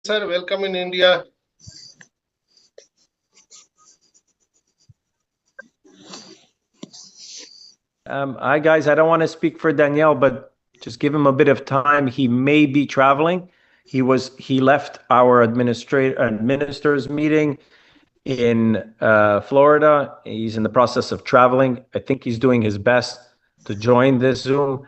sir. Welcome in India. Hi guys, I don't want to speak for Daniel, but just give him a bit of time. He may be traveling. He left our administrators meeting in Florida. He's in the process of traveling. I think he's doing his best to join this Zoom.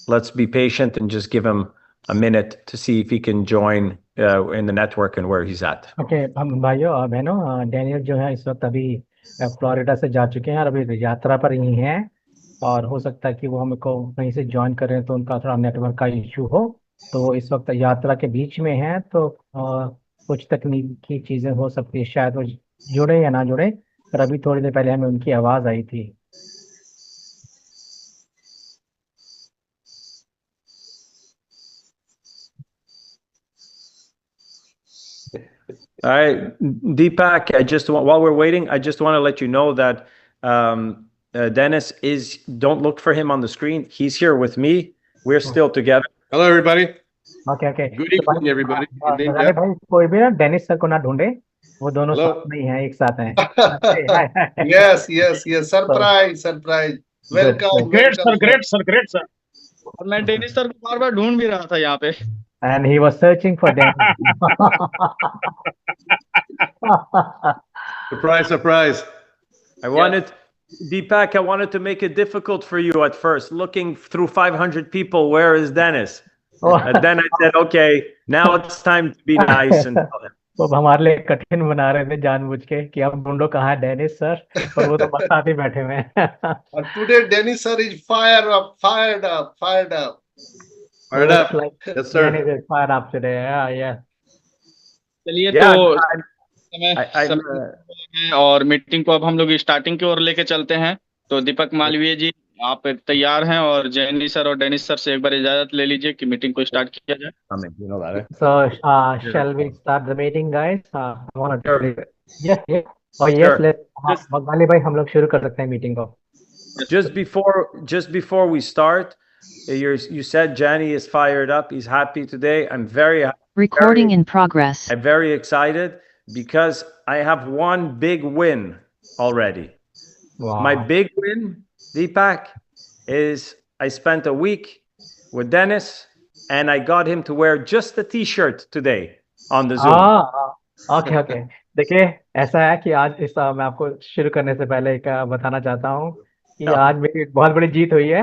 Let's be patient and just give him a minute to see if he can join in the network and where he's at. Okay हम भाइयों और बहनों Daniel जो है इस वक्त अभी Florida से जा चुके हैं और अभी यात्रा पर ही हैं और हो सकता है कि वो हमको कहीं से ज्वाइन करें तो उनका थोड़ा नेटवर्क का इशू हो तो वो इस वक्त यात्रा के बीच में हैं तो कुछ तकनीकी चीज़ें हो सकती है शायद वो जुड़े या ना जुड़े पर अभी थोड़ी देर पहले हमें उनकी आवाज़ आई थी All right, Deepak, while we're waiting, I just want to let you know that Dennis don't look for him on the screen. He's here with me. We're still together. Hello, everybody. Okay Good evening, everybody. In India. अरे भाई कोई भी ना Dennis sir को ना ढूंढे वो दोनों Hello. साथ में ही हैं एक साथ हैं Yes. Surprise. Welcome. Great sir और मैं डेनिस सर को बार बार ढूंढ भी रहा था यहाँ पे And he was searching for Dennis. Surprise. Deepak, I wanted to make it difficult for you at first, looking through 500 people, where is Dennis? And then I said, okay, now it's time to be nice and tell him. वो हमारे लिए कठिन बना रहे थे जानबूझ के कि अब ढूंढो कहाँ है डेनिस सर और वो तो बस साथ ही बैठे हुए हैं And today, Dennis sir is fired up. Yes, sir. Dennis is fired up today. Yeah. चलिए Yeah, तो समय और मीटिंग को अब हम लोग स्टार्टिंग की ओर लेके चलते हैं तो दीपक मालवीय जी आप तैयार हैं और जैनी सर और डेनिस सर से एक बार इजाजत ले लीजिए कि मीटिंग को स्टार्ट किया जाए So, shall we start the meeting, guys? Yes. Oh, yes. Sure. Let's. वाले भाई हम लोग शुरू कर सकते हैं मीटिंग को. Just before we start, you said Jenny is fired up. He's happy today. I'm very happy. Recording in progress. I'm very excited because I have one big win already. Wow. My big win, Deepak, is I spent a week with Dennis and I got him to wear just the t-shirt today on the Zoom. Okay. देखिए ऐसा है कि आज मैं आपको शुरू करने से पहले एक बताना चाहता हूँ कि आज मेरी एक बहुत बड़ी जीत हुई है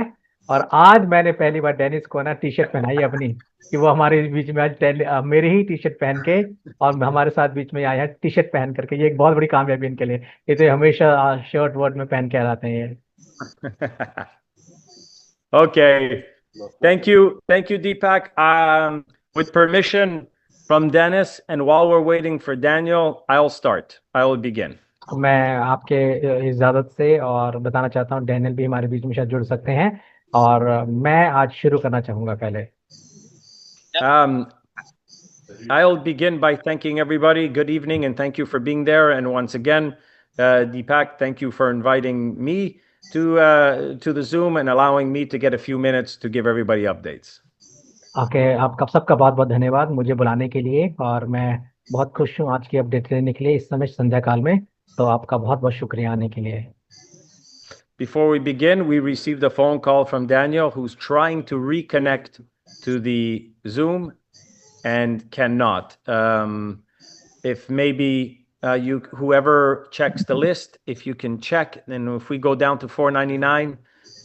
और आज मैंने पहली बार डेनिस को ना टी शर्ट पहनाई अपनी कि वो हमारे बीच में आज मेरी ही टी शर्ट पहन के और हमारे साथ बीच में आया है टी शर्ट पहन करके ये एक बहुत बड़ी कामयाबी इनके लिए ये तो हमेशा शर्ट वर्ट में पहन के आते हैं ये Okay. Thank you, Deepak. With permission from Dennis, and while we're waiting for Daniel, I'll start. I will begin. मैं आपके इजाजत से और बताना चाहता हूँ डैनियल भी हमारे बीच में शायद जुड़ सकते हैं और मैं आज शुरू करना चाहूंगा पहले I'll begin by thanking everybody. Good evening, and thank you for being there. And once again, Deepak, thank you for inviting me to the Zoom and allowing me to get a few minutes to give everybody updates. Okay आपका सबका बहुत बहुत धन्यवाद मुझे बुलाने के लिए और मैं बहुत खुश हूँ आज की अपडेट लेने के लिए इस समय संध्या काल में तो आपका बहुत बहुत शुक्रिया आने के लिए Before we begin, we received a phone call from Daniel who's trying to reconnect to the Zoom and cannot. If maybe whoever checks the list, if you can check, then if we go down to 499,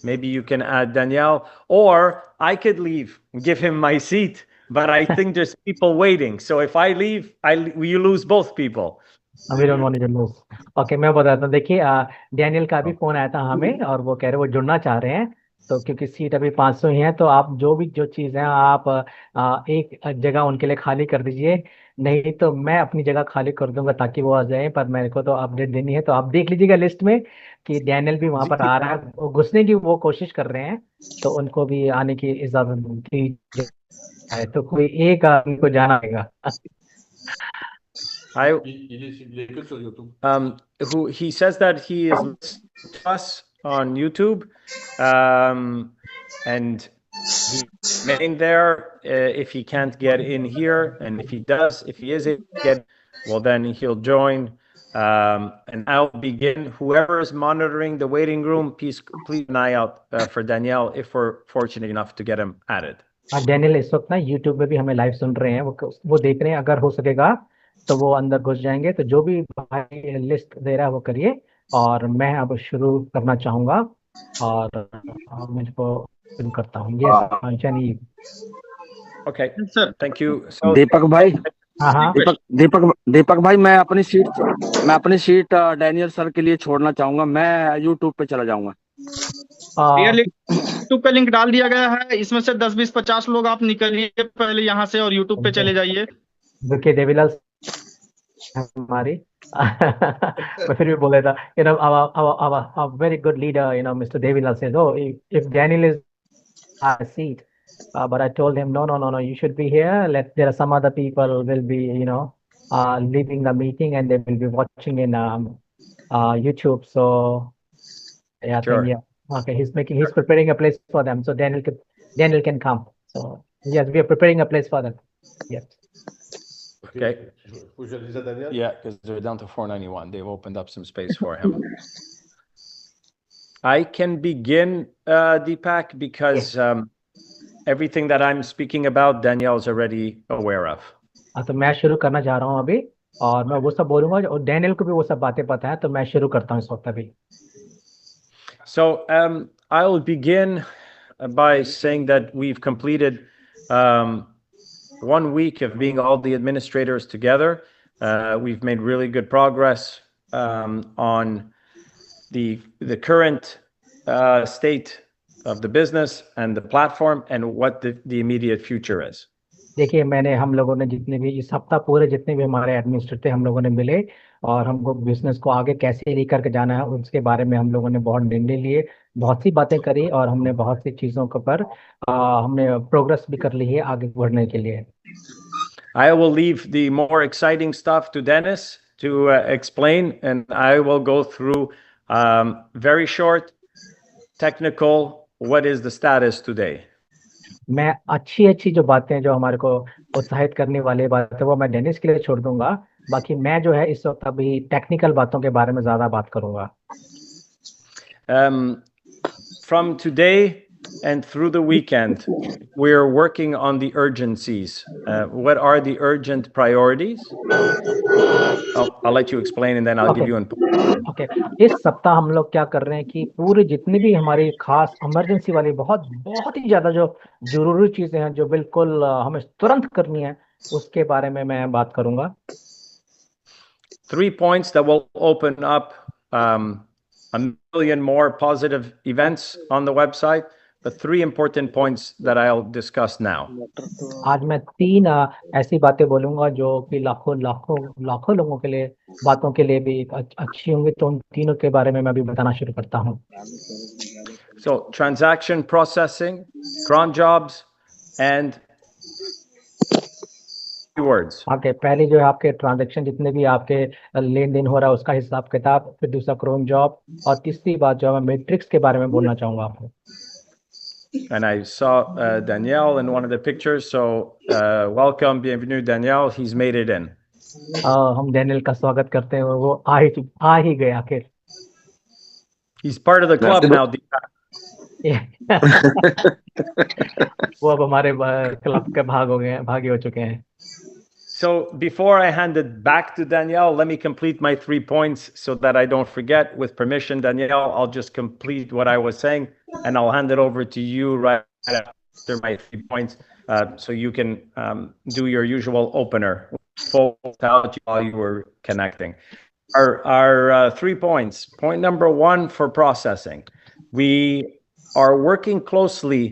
maybe you can add Danielle, or I could leave, give him my seat, but I think there's people waiting. So if I leave, you lose both people. We don't want to lose. Okay, मैं बताता हूँ देखिए Daniel का भी phone आया था हमें और वो कह रहे वो जुड़ना चाह रहे हैं तो क्योंकि सीट अभी 500 ही है तो आप जो चीज़ है आप एक जगह उनके लिए खाली कर दीजिए नहीं तो मैं अपनी जगह खाली कर दूंगा ताकि वो आ जाए पर मेरे को तो अपडेट देनी है तो आप देख लीजिएगा लिस्ट में कि डैनियल भी वहां पर आ रहा है वो घुसने की वो कोशिश कर रहे हैं तो उनको भी आने की इजाजत दी जाए तो कोई एक आदमी को जाना पड़ेगा He says that he is listening to us on YouTube, and remain there if he can't get in here, and if he is able to get, well, then he'll join. And I'll begin. Whoever is monitoring the waiting room, please keep an eye out for Danielle if we're fortunate enough to get him added. Daniel इस वक्त ना YouTube पे भी हमें live सुन रहे हैं, वो देख रहे हैं, अगर हो सकेगा तो वो अंदर घुस जाएंगे। तो जो भी भाई लिस्ट दे रहा है वो करिए, और मैं अब शुरू करना चाहूंगा, और मुझको शुरू करता हूँ। यस जानी। Okay, sir thank you. So दीपक भाई, हाँ हाँ दीपक भाई, मैं अपनी सीट डैनियल सर के लिए छोड़ना चाहूंगा। मैं यूट्यूब पे चला जाऊंगा। यूट्यूब पे लिंक डाल दिया गया है, इसमें से 10 20 50 लोग आप निकलिए पहले यहाँ से और यूट्यूब पे चले जाइए। देखिए देवीलाल हमारी मैं फिर भी बोल रहा था, you know, our very good leader, you know, Mr. Devilal says, oh, if Daniel is a seat, but I told him, no, you should be here. There are some other people will be, you know, leaving the meeting and they will be watching in YouTube. So yeah, Sure. Okay, he's preparing a place for them, so Daniel can come. So yes, we are preparing a place for them. Yes. okay, yeah, because they're down to 491. They've opened up some space for him. I can begin, Deepak, because everything that I'm speaking about, Danielle's already aware of. तो मैं शुरू करना चाह रहा हूँ अभी, और मैं वो सब बोलूंगा, और डैनियल को भी वो सब बातें पता है, तो मैं शुरू करता हूँ इस वक्त अभी। So I will begin by saying that we've completed 1 week of being all the administrators together. We've made really good progress on the current state of the business and the platform and what the immediate future is. देखिए, हम लोगों ने जितने भी इस हफ्ता पूरे जितने भी हमारे एडमिनिस्ट्रेटर थे, हम लोगों ने मिले, और हमको बिजनेस को आगे कैसे लेकर के जाना है उसके बारे में हम लोगों ने बहुत निर्णय लिए, बहुत सी बातें करी, और हमने बहुत सी चीजों के पर हमने प्रोग्रेस भी कर ली है आगे बढ़ने के लिए। I will leave the more exciting stuff to Dennis to explain, and I will go through very short, technical, what is the status today. मैं अच्छी जो बातें जो हमारे को उत्साहित करने वाली बातें वो मैं डेनिस के लिए छोड़ दूंगा, बाकी मैं जो है इस वक्त अभी टेक्निकल बातों के बारे में ज्यादा बात करूंगा। From today and through the weekend, we're working on the urgencies. What are the urgent priorities? I'll let you explain and then I'll give you input. Okay. इस सप्ताह हम लोग क्या कर रहे हैं कि पूरी जितनी भी हमारी खास इमरजेंसी वाली बहुत ही ज्यादा जो जरूरी चीजें हैं जो बिल्कुल हमें तुरंत करनी है उसके बारे में मैं बात करूंगा। 3 points that will open up a million more positive events on the website, but 3 important points that I'll discuss now. आज मैं 3 ऐसी बातें बोलूंगा जो कि लाखों लोगों के लिए बातों के लिए भी अच्छी होंगी, तो उन तीनों के बारे में मैं अभी बताना शुरू करता हूँ। So transaction processing, cron jobs, and keywords. Okay, पहले जो है आपके ट्रांजैक्शन जितने भी आपके लेन देन हो रहा है उसका हिसाब किताब, फिर दूसरा क्रोन जॉब, और तीसरी बात जो मैं मैट्रिक्स के बारे में बोलना चाहूंगा आपको। And I saw Danielle in one of the pictures, so welcome, bienvenue Danielle, he's made it in. हम डैनियल का स्वागत करते हैं, वो आ ही गए आखिर। He's part of the club now. वो अब हमारे क्लब के भागी हो चुके हैं। So before I hand it back to Danielle, let me complete my 3 points so that I don't forget. With permission, Danielle, I'll just complete what I was saying, and I'll hand it over to you right after my 3 points, so you can do your usual opener while you were connecting. Our 3 points. Point number 1 for processing. We are working closely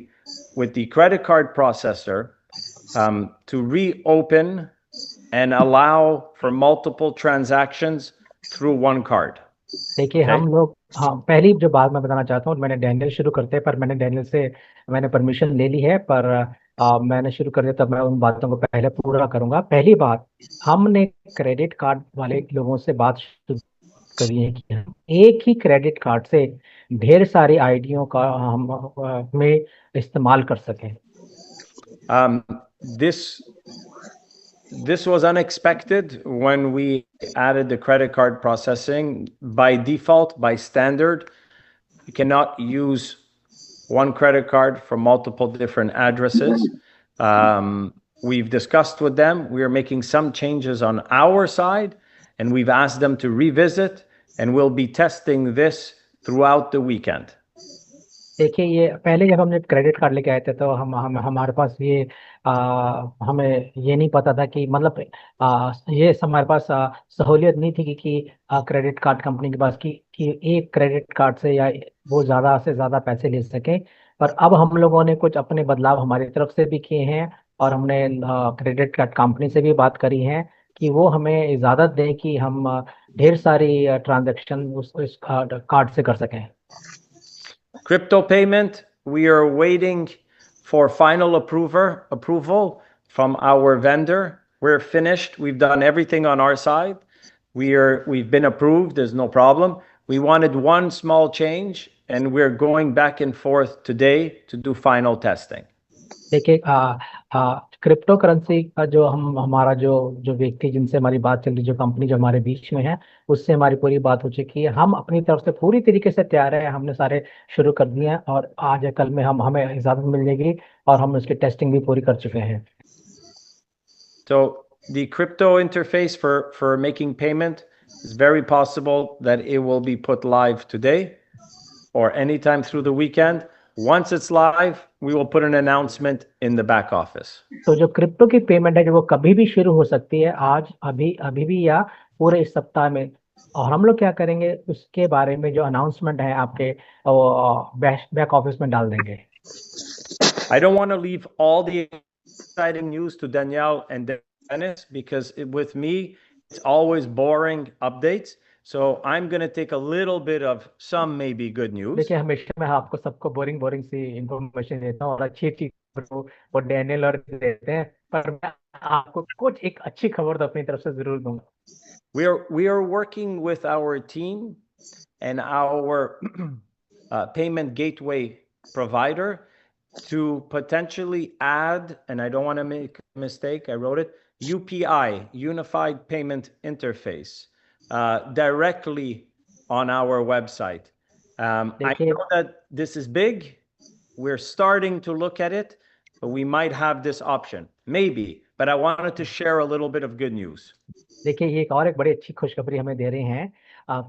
with the credit card processor to reopen and allow for multiple transactions through one card. देखिए, हम लोग पहली जो बात मैं बताना चाहता हूँ, मैंने डैनियल शुरू करते हैं, पर मैंने डैनियल से परमिशन ले ली है, पर मैंने शुरू कर दिया, तब मैं उन बातों को पहले पूरा करूंगा। पहली बात, हमने क्रेडिट कार्ड वाले लोगों से बात शुरू करी है कि एक ही क्रेडिट कार्ड से ढेर सारी आईडियों का हम में इस्तेमाल कर सकें। This was unexpected when we added the credit card processing. By default, by standard, you cannot use one credit card for multiple different addresses. We've discussed with them. We are making some changes on our side, and we've asked them to revisit, and we'll be testing this throughout the weekend. देखिए, ये पहले जब हमने credit card लेके आए थे तो हम हमारे पास ये हमें ये नहीं पता था कि मतलब ये हमारे पास सहूलियत नहीं थी कि क्रेडिट कार्ड कंपनी के पास कि एक क्रेडिट कार्ड से या वो ज़्यादा से ज़्यादा पैसे ले सके। पर अब हम लोगों ने कुछ अपने बदलाव हमारी तरफ से भी किए हैं और हमने क्रेडिट कार्ड कंपनी से भी बात करी है कि वो हमें इजाज़त दें कि हम ढेर सारी ट्रांजैक्शन उस कार्ड से कर सकें। Crypto payment, we are waiting for final approval from our vendor. We're finished. We've done everything on our side. We've been approved. There's no problem. We wanted one small change, and we're going back and forth today to do final testing. देखिए, crypto currency का जो हमारा जो व्यक्ति जिनसे हमारी बात चल रही, जो कंपनी जो हमारे बीच में है, उससे हमारी पूरी बात हो चुकी है। हम अपनी तरफ से पूरी तरीके से तैयार है, हमने सारे शुरू कर दिए हैं और आज या कल में हमें इजाजत मिल जाएगी और हम उसकी टेस्टिंग भी पूरी कर चुके हैं। So the crypto interface for making payment is very possible that it will be put live today or anytime through the weekend. Once it's live, we will put an announcement in the back office. तो जो crypto की payment है जो वो कभी भी शुरू हो सकती है, आज अभी भी या पूरे इस सप्ताह में। और हम लोग क्या करेंगे उसके बारे में जो अनाउंसमेंट है आपके बैक ऑफिस में डाल देंगे। I don't want to leave all the exciting news to Danielle and Dennis because with me it's always boring updates. So I'm going to take a little bit of some maybe good news. देखिए, हमेशा मैं आपको सबको boring सी information देता हूँ और अच्छी वो डैनियल और देते हैं, पर मैं आपको कुछ एक अच्छी खबर तो अपनी तरफ से जरूर दूंगा। We are working with our team and our payment gateway provider to potentially add, and I don't want to make a mistake, I wrote it, UPI, Unified Payment Interface, directly on our website. I know that this is big. We're starting to look at it, but we might have this option, maybe. But I wanted to share a little bit of good news. देखिए, ये एक बड़ी अच्छी खुशखबरी हमें दे रहे हैं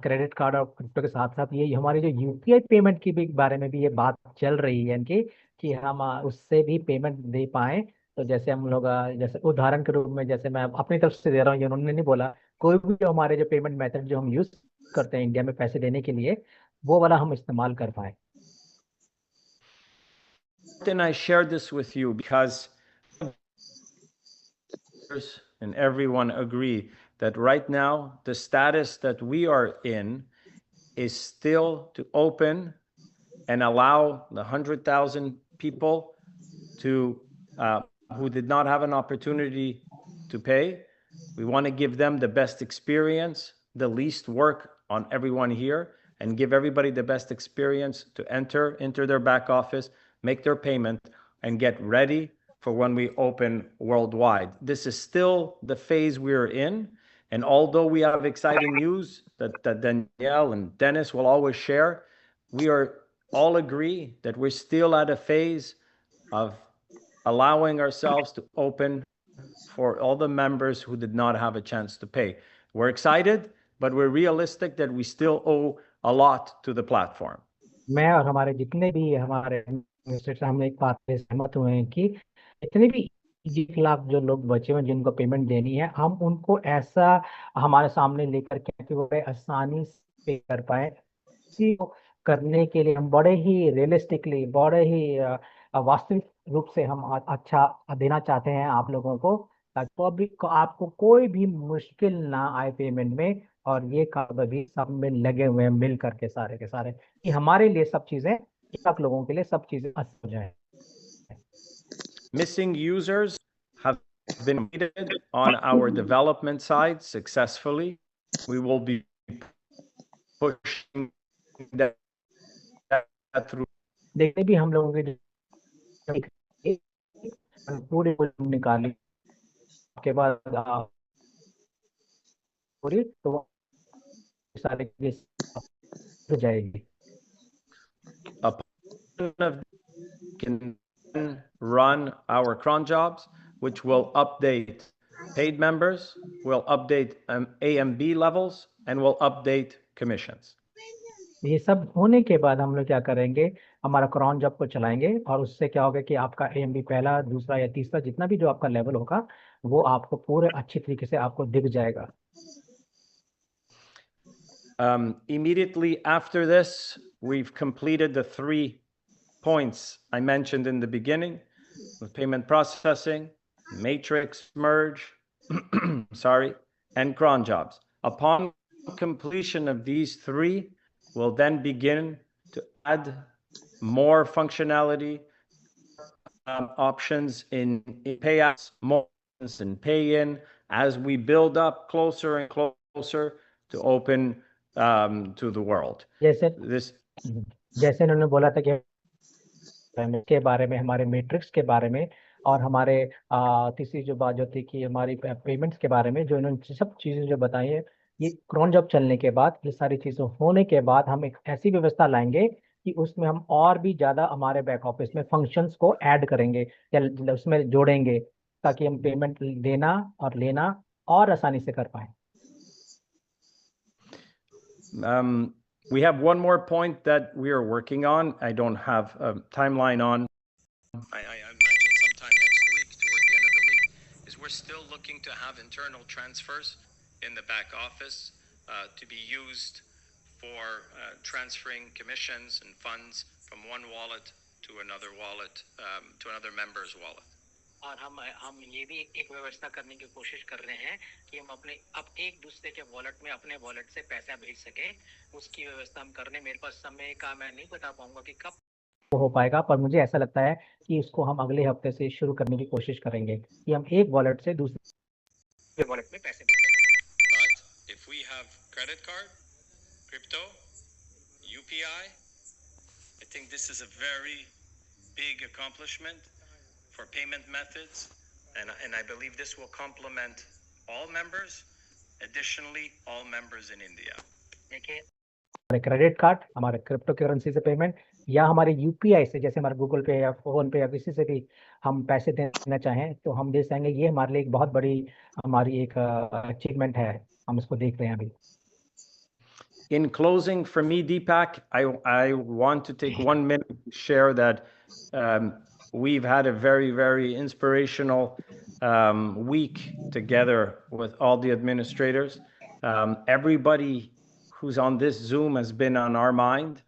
credit card और क्रिप्टो के साथ साथ ये हमारे जो यूपीआई पेमेंट की भी बारे में भी ये बात चल रही है इनकी कि हम उससे भी पेमेंट दे पाए। तो जैसे हम लोग जैसे उदाहरण के रूप में जैसे मैं अपनी तरफ से दे रहा हूँ, ये उन्होंने नहीं बोला, कोई भी जो हमारे जो पेमेंट मेथड जो हम यूज करते हैं इंडिया में पैसे देने के लिए, वो वाला हम इस्तेमाल कर पाए। And I shared this with you because and everyone agree that right now the status that we are in is still to open and allow the 100,000 people to who did not have an opportunity to pay. We want to give them the best experience, the least work on everyone here, and give everybody the best experience to enter their back office, make their payment, and get ready for when we open worldwide. This is still the phase we're in. And although we have exciting news that Danielle and Dennis will always share, we are all agree that we're still at a phase of allowing ourselves to open for all the members who did not have a chance to pay. We're excited, but we're realistic that we still owe a lot to the platform. मैं और हमारे जितने भी हमारे हम एक बात से सहमत हुए हैं कि इतने भी 1 लाख जो लोग बचे हुए जिनको पेमेंट देनी है, हम उनको ऐसा हमारे सामने लेकर के कि वो आसानी से पे कर पाए। इसी को करने के लिए हम बड़े ही रियलिस्टिकली, बड़े ही वास्तविक रूप से हम अच्छा देना चाहते हैं आप लोगों को, ताकि पब्लिक को आपको कोई भी मुश्किल ना आए पेमेंट में। और ये काम अभी सब में लगे हुए हैं मिल करके सारे के सारे कि हमारे लिए सब चीजें, 1 लाख लोगों के लिए सब चीजें आसान हो जाए। Missing users have been rated on our development side successfully. We will be pushing them through देखते भी हम लोगों के पूरे निकाली के बाद पूरी तो वो सारे केस हो जाएगी। a portion of can then run our cron jobs, which will update paid members, will update A and B levels, and will update commissions. ये सब होने के बाद हम लोग क्या करेंगे, हमारा क्रॉन जॉब को चलाएंगे और उससे क्या होगा कि आपका एएमबी पहला, दूसरा या तीसरा जितना भी जो आपका लेवल होगा वो आपको पूरे अच्छी तरीके से आपको दिख जाएगा। Immediately after this, we've completed the 3 points I mentioned in the beginning with payment processing, matrix merge, sorry, and cron jobs. Upon completion of these 3, we'll then begin to add more functionality, options in payouts, more options in pay-in, as we build up closer and closer to open to the world. जैसे उन्होंने बोला था कि के बारे में, हमारे matrix के बारे में और हमारे तीसरी जो बात जो थी कि हमारी पेमेंट्स के बारे में, जो इन्होंने सब चीजें जो बताई है, ये क्रॉन जॉब चलने के बाद, ये सारी चीजें होने के बाद हम एक ऐसी व्यवस्था लाएंगे कि उसमें हम और भी ज्यादा हमारे बैक ऑफिस में फंक्शंस को ऐड करेंगे या उसमें जोड़ेंगे ताकि हम पेमेंट देना और लेना और आसानी से कर पाए। We have one more point that we are working on. I don't have a timeline on. I imagine sometime next week, toward the end of the week, is we're still looking to have internal transfers in the back office to be used for transferring commissions and funds from one wallet to another wallet, to another member's wallet. और हम ये भी एक व्यवस्था करने की कोशिश कर रहे हैं कि हम अपने अब एक दूसरे के वॉलेट में अपने वॉलेट से पैसा भेज सकें, उसकी व्यवस्था हम करने, मेरे पास समय का मैं नहीं बता पाऊंगा कि कब हो पाएगा, पर मुझे ऐसा लगता है कि इसको हम अगले हफ्ते से शुरू करने की कोशिश करेंगे कि हम एक वॉलेट से दूसरे वॉलेट में पैसे भेज सकें। But if we have credit card, crypto, UPI, I think this is a very big accomplishment for payment methods, and I believe this will complement all members, additionally all members in India. देखिए, हमारे credit card, हमारे crypto currency से payment या हमारे UPI से, जैसे हमारे Google पे या फोन पे या किसी से भी हम पैसे देना चाहें तो हम दे सकेंगे। ये हमारे लिए एक बहुत बड़ी हमारी एक अचीवमेंट है, हम इसको देख रहे हैं अभी। In closing, for me, Deepak, I want to take 1 minute to share that we've had a very, very inspirational week together with all the administrators. Everybody who's on this Zoom has been on our mind,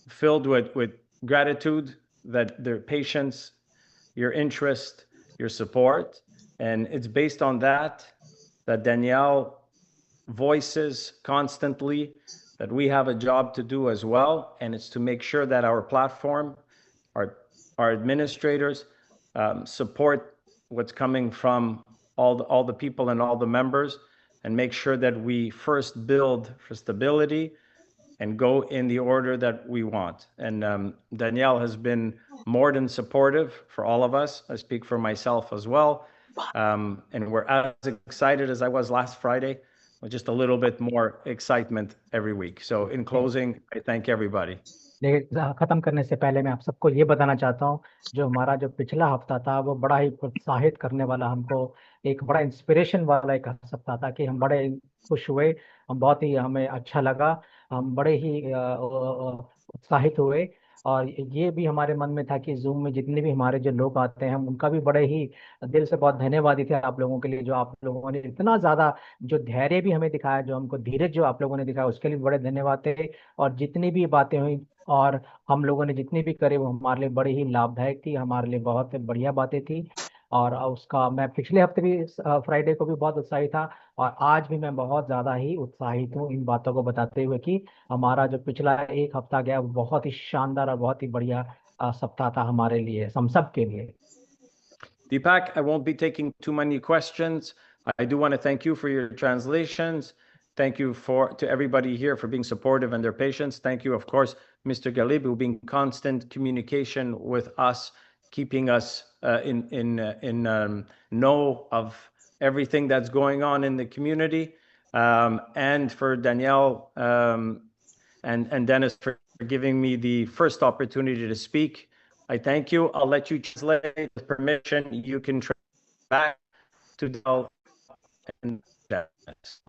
filled with gratitude that their patience, your interest, your support. And it's based on that Danielle voices constantly that we have a job to do as well. And it's to make sure that our platform, our administrators support what's coming from all the people and all the members, and make sure that we first build for stability and go in the order that we want. And Danielle has been more than supportive for all of us. I speak for myself as well. And we're as excited as I was last Friday, with just a little bit more excitement every week. So in closing, I thank everybody. खत्म करने से पहले मैं आप सबको ये बताना चाहता हूँ, जो हमारा जो पिछला हफ्ता था वो बड़ा ही प्रोत्साहित करने वाला, हमको एक बड़ा इंस्पिरेशन वाला एक हफ्ता था कि हम बड़े खुश हुए, हम बहुत ही, हमें अच्छा लगा, हम बड़े ही उत्साहित हुए। और ये भी हमारे मन में था कि जूम में जितने भी हमारे जो लोग आते हैं, हम उनका भी बड़े ही दिल से बहुत धन्यवादी थे आप लोगों के लिए, जो आप लोगों ने इतना ज़्यादा जो धैर्य भी हमें दिखाया, जो हमको धीरज जो आप लोगों ने दिखाया, उसके लिए बड़े धन्यवाद थे। और जितनी भी बातें हुई और हम लोगों ने जितनी भी करे वो हमारे लिए बड़ी ही लाभदायक थी, हमारे लिए बहुत बढ़िया बातें थी। और उसका मैं पिछले हफ्ते भी फ्राइडे को भी बहुत उत्साहित था, और आज भी मैं बहुत ज़्यादा ही उत्साहित हूँ इन बातों को बताते हुए कि हमारा जो पिछला एक हफ्ता गया वो बहुत ही शानदार और बहुत ही बढ़िया सप्ताह था हमारे लिए, हम सब के लिए। Deepak, I won't be taking too many questions. I do want to thank you for your translations. Thank you to everybody here for being supportive and their patience. Thank you, of course, Mr. Galib, who been constant communication with us, keeping us in know of everything that's going on in the community, and for Danielle and Dennis for giving me the first opportunity to speak. I thank you. I'll let you translate with permission. You can translate back to Danielle and Dennis.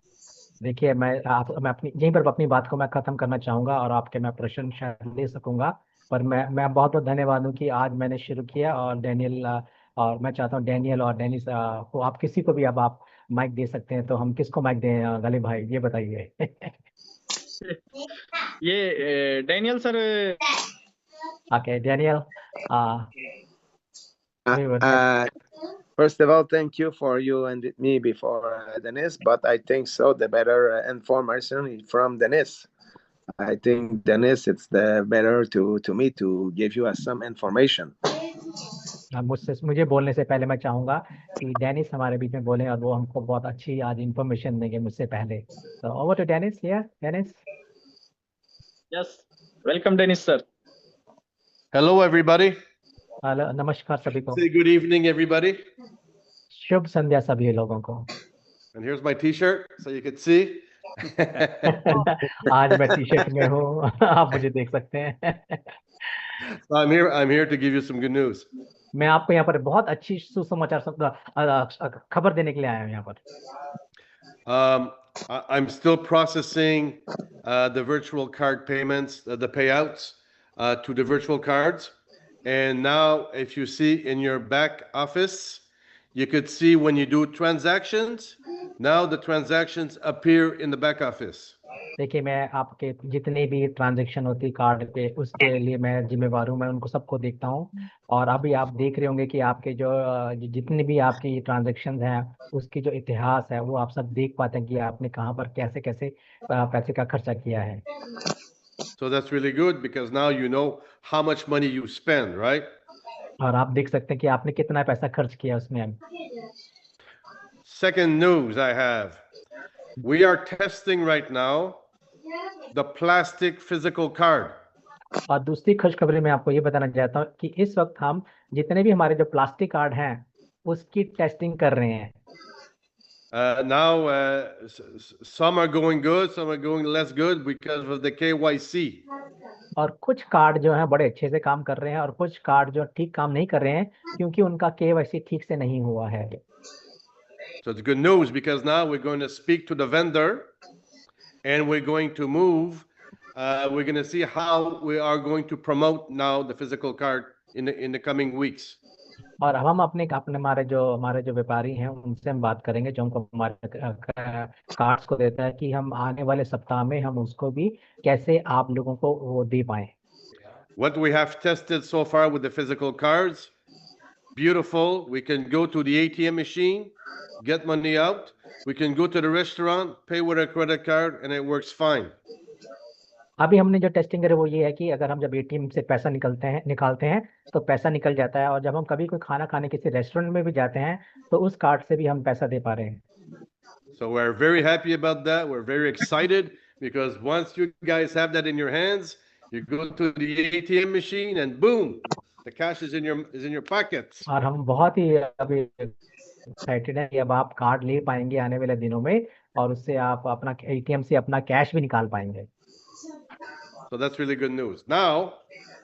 देखिए मैं अपनी यहीं पर अपनी बात को मैं खत्म करना चाहूंगा और आपके मैं प्रश्न शायद ले सकूंगा, पर मैं बहुत बहुत धन्यवाद हूँ कि आज मैंने शुरू किया। और डैनियल और मैं चाहता हूँ डैनियल और डेनिस को आप किसी को भी अब आप माइक दे सकते हैं, तो हम किसको माइक दें गालिब भाई, ये बताइए। ये Daniel sir. Okay Daniel, first of all, thank you for you and me before Dennis, but I think so the better information from Dennis. I think Dennis, it's the better to me to give you some information. मुझे बोलने से पहले मैं चाहूंगा कि Dennis हमारे बीच में बोले और वो हमको बहुत अच्छी आज इंफॉर्मेशन देंगे मुझसे पहले। तो over to Dennis. Dennis. Yes, welcome Dennis sir. Hello, everybody. Hello, नमस्कार सभी को। Say good evening, everybody. शुभ संध्या सभी लोगों को। And here's my T-shirt, so you can see. आज मैं टी-शर्ट में हूँ, आप मुझे देख सकते हैं। So I'm here to give you some good news. मैं आपको यहाँ पर बहुत अच्छी सुसमाचार खबर देने के लिए आया हूँ यहाँ पर। I'm still processing the virtual card payments, the payouts to the virtual cards. And now, if you see in your back office, you could see when you do transactions, now the transactions appear in the back office. देखिए, मैं आपके जितने भी transaction होती है card पे, उसके लिए मैं जिम्मेवार हूँ, मैं उनको सबको देखता हूँ। और अभी आप देख रहे होंगे कि आपके जो जितनी भी आपकी ट्रांजैक्शन हैं, उसकी जो इतिहास है वो आप सब देख पाते हैं कि आपने कहाँ पर कैसे कैसे पैसे का खर्चा किया है। So that's really good because now you know how much money you spend, right? और आप देख सकते हैं कि आपने कितना पैसा खर्च किया उसमें। Second news I have, we are testing right now the plastic physical card. और दूसरी खुशखबरी मैं आपको ये बताना चाहता हूँ कि इस वक्त हम जितने भी हमारे जो प्लास्टिक कार्ड हैं उसकी टेस्टिंग कर रहे हैं। Now some are going good, some are going less good because of the KYC. और कुछ कार्ड जो हैं बड़े अच्छे से काम कर रहे हैं और कुछ कार्ड जो ठीक काम नहीं कर रहे हैं क्योंकि उनका KYC ठीक से नहीं हुआ है। So it's good news because now we're going to speak to the vendor and we're going to move. We're going to see how we are going to promote now the physical card in the coming weeks. और हम अपने हमारे जो व्यापारी हैं उनसे हम बात करेंगे जो हमको हमारे कार्ड्स को देता है कि हम आने वाले सप्ताह में हम उसको भी कैसे आप लोगों को वो दे पाएं। What we have tested so far with the physical cards, beautiful. We can go to the ATM machine, get money out. We can go to the restaurant, pay with a credit card, and it works fine. अभी हमने जो testing करे वो ये है कि अगर हम जब एटीएम से पैसा निकालते हैं तो पैसा निकल जाता है, और जब हम कभी कोई खाना खाने किसी रेस्टोरेंट में भी जाते हैं तो उस कार्ड से भी हम पैसा दे पा रहे हैं। So we're very happy about that. We're very excited because once you guys have that in your hands, you go to the ATM machine and boom, the cash is in your pockets. और हम बहुत ही अभी excited हैं कि अब आप card ले पाएंगे आने वाले दिनों में और उससे आप अपना एटीएम से अपना कैश भी निकाल पाएंगे। So that's really good news. Now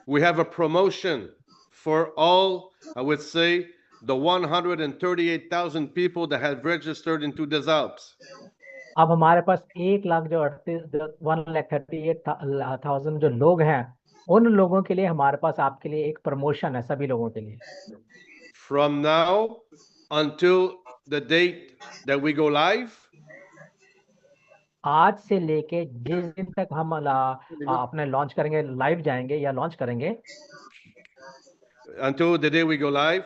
we have a promotion for all, I would say, the 138,000 people that have registered into the Alps. अब हमारे पास 1,38,000 जो लोग हैं, उन लोगों के लिए हमारे पास आपके लिए एक प्रमोशन है, सभी लोगों के लिए। From now until the date that we go live, आज से लेके जिस दिन तक हम अपने लॉन्च करेंगे, लाइव जाएंगे या लॉन्च करेंगे, until the day we go live,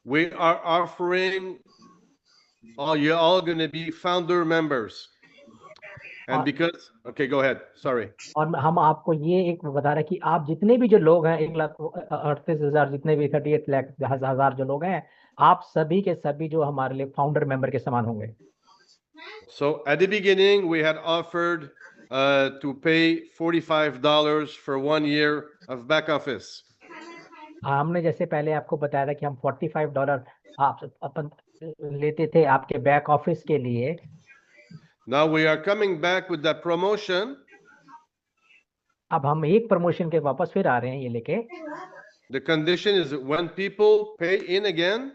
we are offering, you're all going to be founder members. And because, okay, go ahead. Sorry. और हम आपको ये एक बता रहे हैं कि आप जितने भी जो लोग हैं 1,38,000 जितने भी 38,00,000 जो लोग हैं, आप सभी के सभी जो हमारे लिए फाउंडर मेंबर के समान होंगे। So at the beginning, we had offered to pay $45 for 1 year of back office. हमने जैसे पहले आपको बताया था कि हम $45 आप अपन लेते थे आपके बैक ऑफिस के लिए. Now we are coming back with that promotion. अब हम एक प्रमोशन के वापस फिर आ रहे हैं ये लेके. The condition is that when people pay in again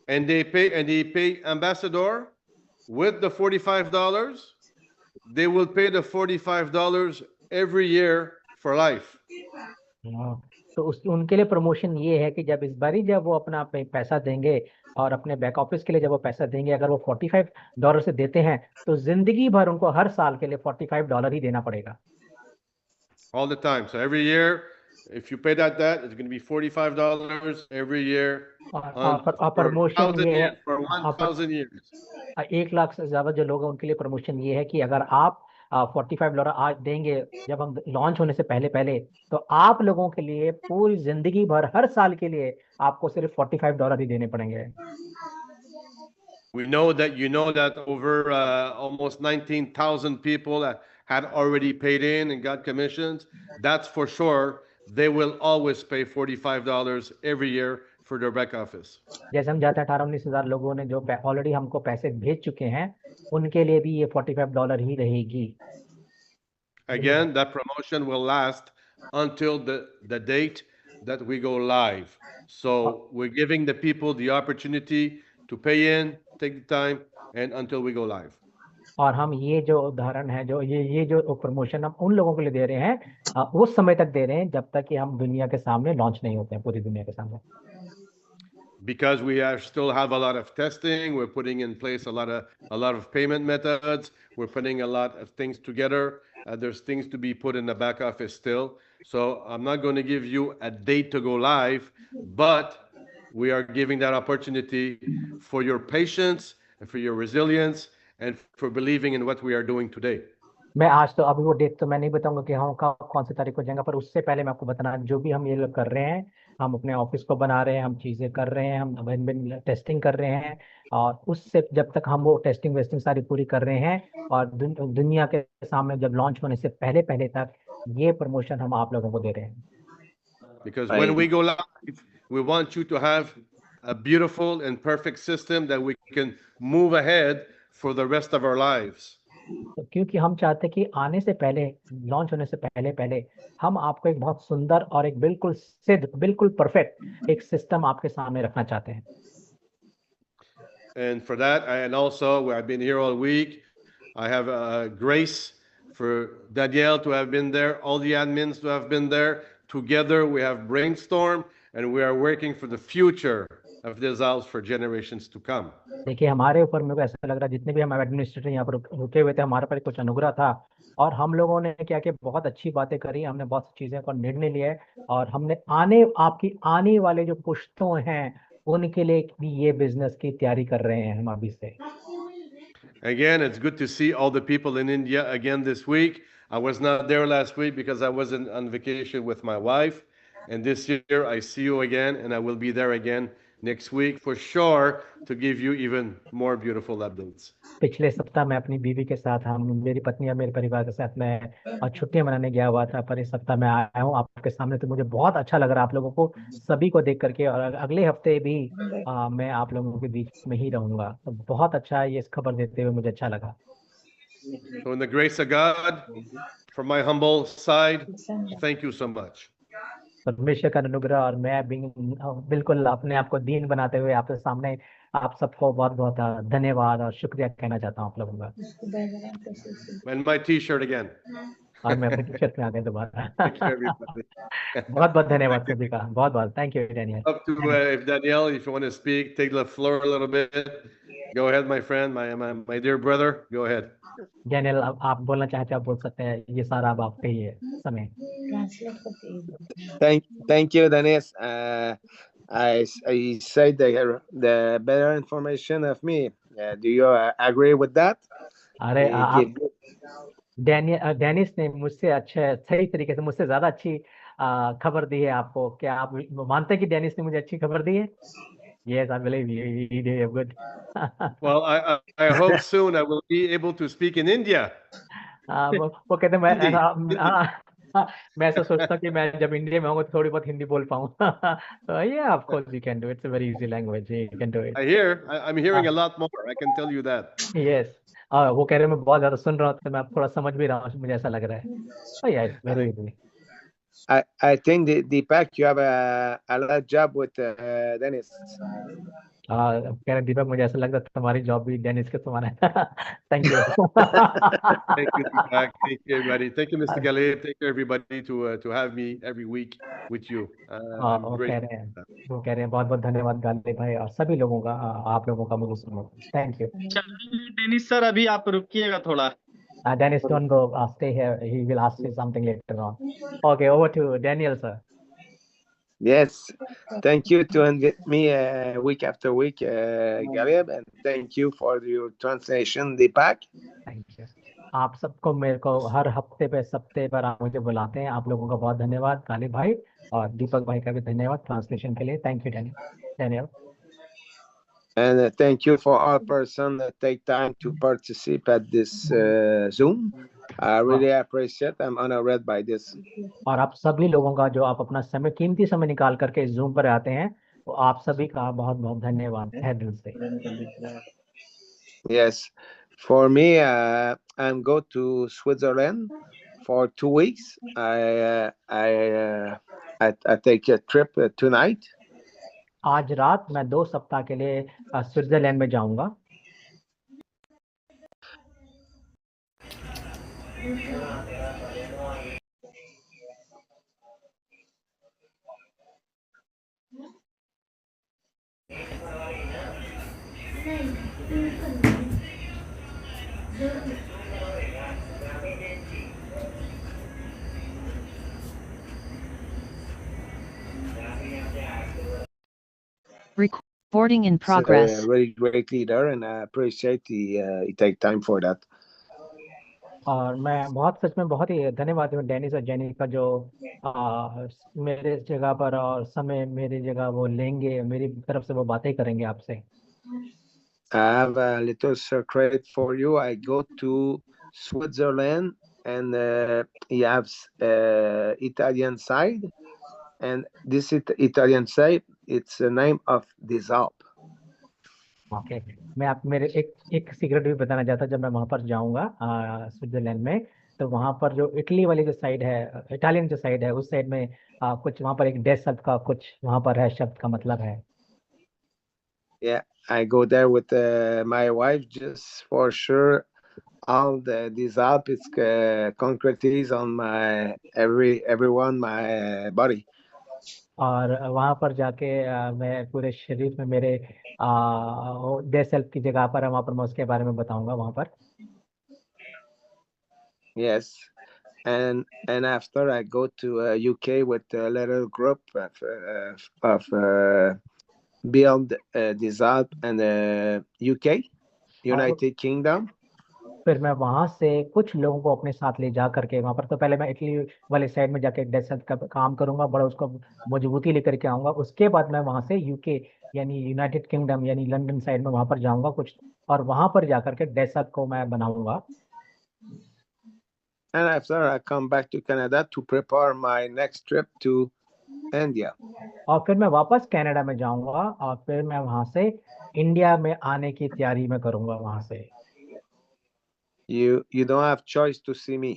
and they pay ambassador with the $45, they will pay the $45 every year for life. तो उनके लिए प्रमोशन ये है कि जब इस बारी जब वो अपना पैसा देंगे और अपने बैक ऑफिस के लिए जब वो पैसा देंगे, अगर वो $45 से देते हैं तो जिंदगी भर उनको हर साल के लिए $45 ही देना पड़ेगा. All the time. So every year, if you pay that debt, it's going to be $45 every year. और प्रमोशन ये है for 1,000 years. 1 लाख से ज्यादा जो लोग हैं उनके लिए प्रमोशन ये है कि अगर आप $45 आज देंगे जब हम लॉन्च होने से पहले तो आप लोगों के लिए पूरी जिंदगी भर हर साल के लिए आपको सिर्फ $45 ही देने पड़ेंगे. We know that over almost 19,000 people had already paid in and got commissions. That's for sure. They will always pay $45 every year for their back office. जैसे हम जाते 18-19 हजार लोगों ने जो ऑलरेडी हमको पैसे भेज चुके हैं उनके लिए भी ये $45 ही रहेगी. Again, that promotion will last until the date that we go live. So we're giving the people the opportunity to pay in, take the time, and until we go live. और हम ये जो उदाहरण है जो ये जो प्रमोशन हम उन लोगों के लिए दे रहे हैं उस समय तक दे रहे हैं जब तक कि हम दुनिया के सामने लॉन्च नहीं होते हैं, पूरी दुनिया के सामने. Because we still have a lot of testing, we're putting in place a lot of payment methods, we're putting a lot of things together. There's things to be put in the back office still. So I'm not going to give you a date to go live, but we are giving that opportunity for your patience and for your resilience and for believing in what we are doing today. मैं आज तो अभी वो date तो मैं नहीं बताऊंगा कि हम कौन सी तारीख को जाएंगे, पर उससे पहले मैं आपको बताना जो भी हम ये लोग कर रहे हैं, हम अपने ऑफिस को बना रहे हैं, हम चीजें कर रहे हैं, हम टेस्टिंग कर रहे हैं और उससे जब तक हम वो टेस्टिंग वेस्टिंग सारी पूरी कर रहे हैं और दुनिया के सामने जब लॉन्च होने से पहले तक ये प्रमोशन हम आप लोगों को दे रहे हैं. Because when we go live, we want you to have a beautiful and perfect system that we can move ahead for the rest of our lives. तो क्योंकि हम चाहते हैं कि आने से पहले लॉन्च होने से पहले हम आपको एक बहुत सुंदर और एक बिल्कुल सिद्ध बिल्कुल परफेक्ट एक सिस्टम आपके सामने रखना चाहते हैं. And for that, and also I've been here all week. I have grace for Danielle to have been there, all the admins to have been there. Together we have brainstormed and we are working for the future of this house for generations to come. देखिए हमारे ऊपर मेरे को ऐसा लग रहा है जितने भी हम एडमिनिस्ट्रेटर यहाँ पर रुके हुए थे हमारे पर कुछ अनुग्रह था और हम लोगों ने क्या कि बहुत अच्छी बातें करी, हमने बहुत सी चीजें का निर्णय लिया और हमने आपकी आने वाले जो पुश्तों हैं उनके लिए भी ये बिजनेस की तैयारी कर रहे हैं हम अभी से. Again, it's good to see all the people in India again this week. I was not there last week because I was on vacation with my wife, and this year I see you again and I will be there again next week for sure to give you even more beautiful updates. पिछले सप्ताह मैं अपनी बीवी के साथ मेरी पत्नी और मेरे परिवार के साथ मैं छुट्टियां मनाने गया हुआ था, पर इस सप्ताह मैं आया हूँ आपके सामने तो मुझे बहुत अच्छा लग रहा है आप लोगों को सभी को देख करके और अगले हफ्ते भी मैं आप लोगों के बीच में ही रहूंगा. तो बहुत अच्छा है ये खबर देते हुए मुझे अच्छा लगा. So in the grace of God, from my humble side, thank you so much. परमेश्वर का अनुग्रह और मैं बिल्कुल अपने आप को दीन बनाते हुए आपके सामने आप सबको बहुत बहुत धन्यवाद और शुक्रिया कहना चाहता हूँ आप लोगों का. And my t-shirt again. और मैं अपने टी-शर्ट में आ गया दोबारा. बहुत बहुत धन्यवाद सभी का, बहुत बहुत thank you Daniel. Up to if Danielle, if you want to speak, take the floor a little bit. Go ahead, my friend, my dear brother. Go ahead. Daniel आप बोलना चाहते हैं आप बोल सकते हैं, ये सारा अब आपका ही है समय. Thank you, Dennis. I said the better information of me. Do you agree with that? अरे डेनिस ने मुझसे सही तरीके से मुझसे ज्यादा अच्छी खबर दी है आपको. क्या आप मानते हैं कि डेनिस ने मुझे अच्छी खबर दी है? Yes, I believe you did good. Well, I hope soon I will be able to speak in India. वो कहते हैं मैं Hindi. मैं ऐसा सोचता हूँ कि मैं जब इंडिया में होऊंगा तो थोड़ी बहुत हिंदी बोल पाऊँ तो yeah, of course you can do it. It's a very easy language. You can do it. I'm hearing a lot more. I can tell you that. Yes. वो कह रहे हैं मैं बहुत ज्यादा सुन रहा हूँ तो मैं अब थोड़ा समझ भी रहा हूँ, मुझे ऐसा लग रहा है. Oh yeah, it's very easy. I think Deepak, you have a lot job with Dennis. कह रहे दीपक मुझे ऐसा लग रहा है तुम्हारी जॉब भी डेनिस के समान है. Thank you. Thank you, Deepak. Thank you, everybody. Thank you, Mr. Galeb. Thank you, everybody, to have me every week with you. I'm वो grateful. कह रहे हैं वो कह रहे हैं बहुत बहुत धन्यवाद गांधी भाई और सभी लोगों का, आप लोगों का मुझे सुनो. Thank you. चलिए डेनिस सर, अभी आप रुकिएगा थोड़ा। Dennis, don't go. Stay here. He will ask you something later on. Okay, over to Daniel, sir. Yes, thank you to invite me week after week, Galeb, and thank you for your translation, Deepak. Thank you. आप सबको मेरे को हर हफ्ते पर आप मुझे बुलाते हैं. आप लोगों का बहुत धन्यवाद गालिब भाई और दीपक भाई का भी धन्यवाद ट्रांसलेशन के लिए. Thank you Daniel. And thank you for all person that take time to participate at this Zoom. I really appreciate. I'm honored by this. और आप सभी लोगों का जो आप अपना समय, कीमती समय निकाल करके इस Zoom पर आते हैं, तो आप सभी का बहुत बहुत धन्यवाद है दिल से. Yes, for me, I'm go to Switzerland for 2 weeks. I take a trip tonight. आज रात मैं 2 सप्ताह के लिए स्विट्जरलैंड में जाऊंगा. Recording in It's progress. a really great leader, and I appreciate he take time for that. और मैं बहुत सच में बहुत ही धन्यवाद हूँ डेनिस और जेनी का जो मेरे जगह पर और समय मेरी जगह वो लेंगे, मेरी तरफ से वो बातें करेंगे आपसे. I have a little secret for you. I go to Switzerland, and he has Italian side, and this Italian side, it's the name of this Alp. Okay, मैं आप मेरे एक सीक्रेट भी बताना चाहता. जब मैं वहां पर जाऊंगा स्विट्जरलैंड में, तो वहां पर जो इटली वाली जो साइड है, इटालियन जो साइड है, उस साइड में कुछ वहां पर एक डेस शब्द का कुछ वहां पर है, शब्द का मतलब है. Yeah, I go there with my wife just for sure. All these Alp is concretes on my everyone my body. और वहां पर जाके मैं पूरे शरीर में मेरे डेस शब्द की जगह पर वहां पर मैं उसके बारे में बताऊंगा वहां पर. Yes, and after I go to UK with a little group of build this Alp and UK, United Kingdom. फिर मैं वहां से कुछ लोगों को अपने साथ ले जा करके वहां पर, तो पहले मैं इटली वाले साइड में जाके डेसर्ट का काम करूंगा, बड़ा उसको मजबूती लेकर के आऊंगा. उसके बाद मैं वहां से यूके यानी यूनाइटेड किंगडम यानी लंदन साइड में वहां पर जाऊंगा कुछ, और वहां पर जाकर के डेसर्ट को मैं बनाऊंगा. And after I come back to Canada to prepare my next trip to India. और फिर मैं वापस कनाडा में जाऊंगा और फिर मैं वहां से इंडिया में आने की तैयारी में करूंगा वहां से. You don't have choice to see me.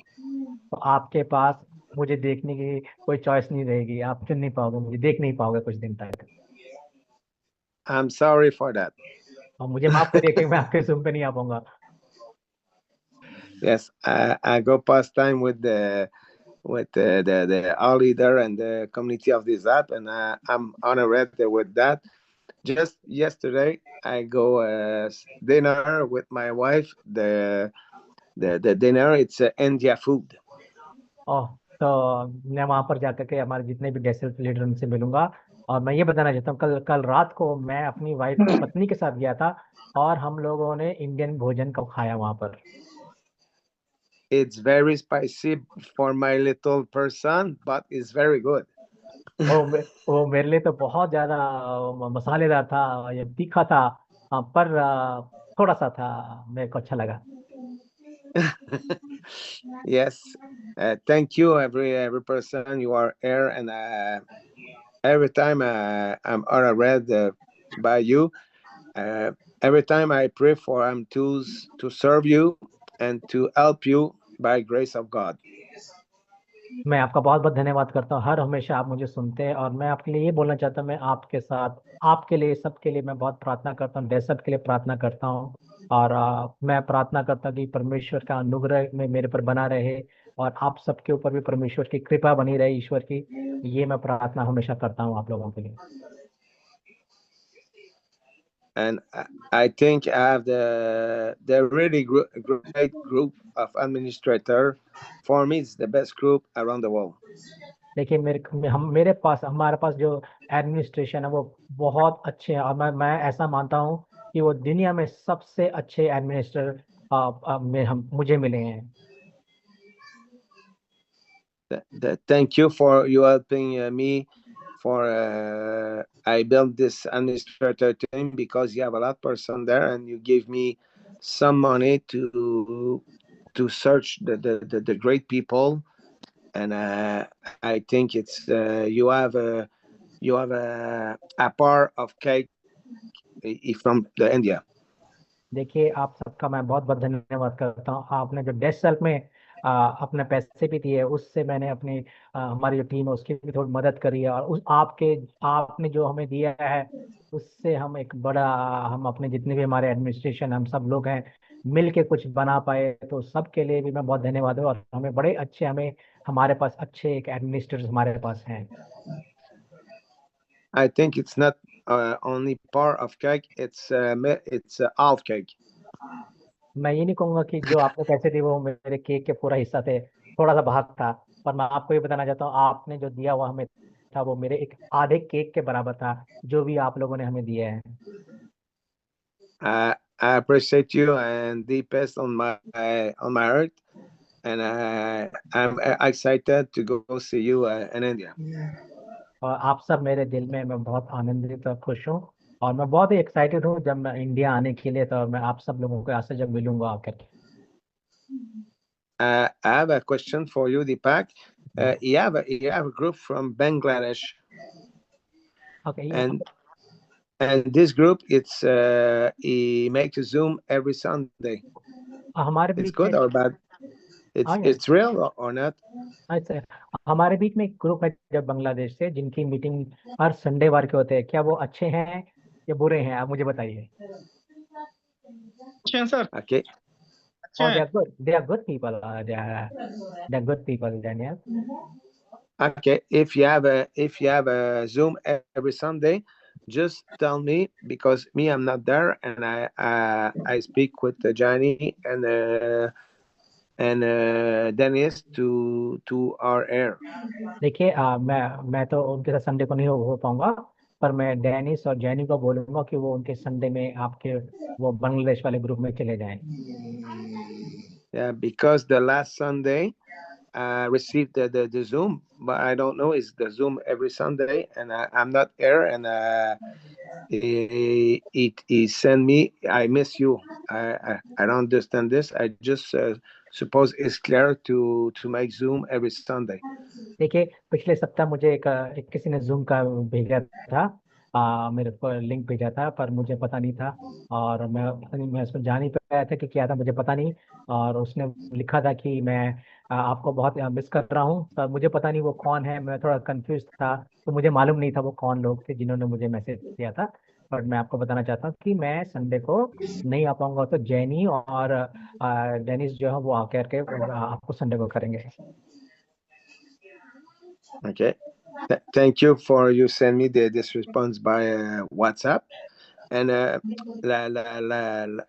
तो आपके पास मुझे देखने की कोई चॉइस नहीं रहेगी, आप चुन नहीं पाओगे, मुझे देख नहीं पाओगे कुछ दिन तक. I'm sorry for that. और मुझे माफ करिए कि मैं आपके Zoom पे नहीं आ पाऊंगा. Yes, I go past time with the all leader and the community of this app, and I'm honored with that. Just yesterday, I go dinner with my wife. The dinner, it's India food. तो मैं वहां पर जाकर के हमारे जितने भी dessert leader उनसे मिलूंगा. और मैं ये बताना चाहता हूँ, कल रात को मैं अपनी वाइफ पत्नी के साथ गया था और हम लोगों ने इंडियन भोजन को खाया वहां पर. It's very spicy for my little person, but it's very good. वो मेरे लिए तो बहुत ज्यादा मसालेदार था, ये तीखा था, पर थोड़ा सा था, मेरे को अच्छा लगा. Yes. Thank you, every person you are here, and every time I'm read by you. Every time I pray for to serve you and to help you by grace of God. मैं आपका बहुत बहुत धन्यवाद करता हूँ, हर हमेशा आप मुझे सुनते हैं, और मैं आपके लिए ये बोलना चाहता हूँ, मैं आपके साथ, आपके लिए, सबके लिए मैं बहुत प्रार्थना करता हूँ, देश सबके लिए प्रार्थना करता हूँ। और मैं प्रार्थना करता हूँ कि परमेश्वर का अनुग्रह में मेरे पर बना रहे, और आप सबके ऊपर भी परमेश्वर की कृपा बनी रहे, ईश्वर की। ये मैं प्रार्थना हमेशा करता हूँ आप लोगों के लिए। And I think I have the really great group of administrator. For me, it's the best group around the world. देखिए, हमारे पास जो एडमिनिस्ट्रेशन है वो बहुत अच्छे हैं, और मैं ऐसा मानता हूँ कि वो दुनिया में सबसे अच्छे एडमिनिस्ट्रेटर में मुझे मिले हैं। Thank you for you helping me for I built this administrator team, because you have a lot of person there, and you gave me some money to search the great people, and I think it's you have a part of cake from the India. देखिए, आप सबका मैं बहुत बहुत धन्यवाद करता हूँ। आपने जो डेस्क हेल्प में अपने पैसे भी दिए, उससे मैंने अपनी हमारी जो टीम है उसकी भी थोड़ी मदद करी है, और उस आपने जो हमें दिया है उससे हम एक बड़ा, हम अपने जितने भी हमारे एडमिनिस्ट्रेशन, हम सब लोग हैं, मिल के कुछ बना पाए, तो सबके लिए भी मैं बहुत धन्यवाद हूँ। और हमें बड़े अच्छे, हमारे पास अच्छे एक एडमिनिस्ट्रेटर हमारे पास हैं। I think it's not only part of cake, it's half cake. मैं ये नहीं कहूंगा कि जो आपने पैसे दिए वो मेरे केक के पूरा हिस्सा थे, थोड़ा सा भाग था, पर मैं आपको ये बताना चाहता हूँ, आपने जो दिया हुआ हमें था वो मेरे एक आधे केक के बराबर था, जो भी आप लोगों ने हमें दिया है। I appreciate you and deepest on my heart, and I'm excited to go see you in India. और आप सब मेरे दिल में, मैं बहुत आनंदित और खुश हूँ, और मैं बहुत ही एक्साइटेड हूँ जब मैं इंडिया आने के लिए, तो मैं आप सब लोगों को आज से जब मिलूंगा आकर। I have a question for you, Deepak. You have a group from Bangladesh, Okay, and this group, it's he makes a Zoom every Sunday. हमारे It's बीच good में, or bad? It's real or not? अच्छा, हमारे बीच में एक group है जब बांग्लादेश से, जिनकी मीटिंग हर संडे वार के होते हैं। क्या वो अच्छे हैं या बुरे हैं, आप मुझे बताइए। अच्छे हैं सर, Okay. अच्छे और हैं। they are good people, they are good people, Daniel. Okay, if you have a Zoom every Sunday, just tell me, because me, I'm not there, and I speak with Johnny and Dennis to our air. देखिए, मैं तो उनके साथ Sunday को नहीं हो पाऊंगा, पर मैं डेनिस और जैनी को बोलूंगा कि वो उनके संडे में आपके वो बांग्लादेश वाले ग्रुप में चले जाएं। Yeah, because the last Sunday I received the Zoom, but I don't know, is the Zoom every Sunday, and I'm not here, and he sent me, I miss you. I don't understand this. I just suppose it's clear to make Zoom every Sunday. देखिए, पिछले सप्ताह मुझे एक किसी ने zoom का भेजा था, मेरे को लिंक भेजा था, पर मुझे पता नहीं था, और मैं उसमें जा नहीं पाया था कि क्या था, मुझे पता नहीं। और उसने लिखा था कि मैं आपको बहुत मिस कर रहा हूँ, पर मुझे पता नहीं वो कौन है, मैं थोड़ा कंफ्यूज था, तो मुझे मालूम नहीं था वो कौन लोग थे जिन्होंने मुझे मैसेज किया था। पर मैं आपको बताना चाहता हूँ कि मैं संडे को नहीं आ पाऊंगा, तो जैनी और डेनिस जो है वो आकर के आपको संडे को करेंगे। Okay. Thank you for you send me this response by WhatsApp. And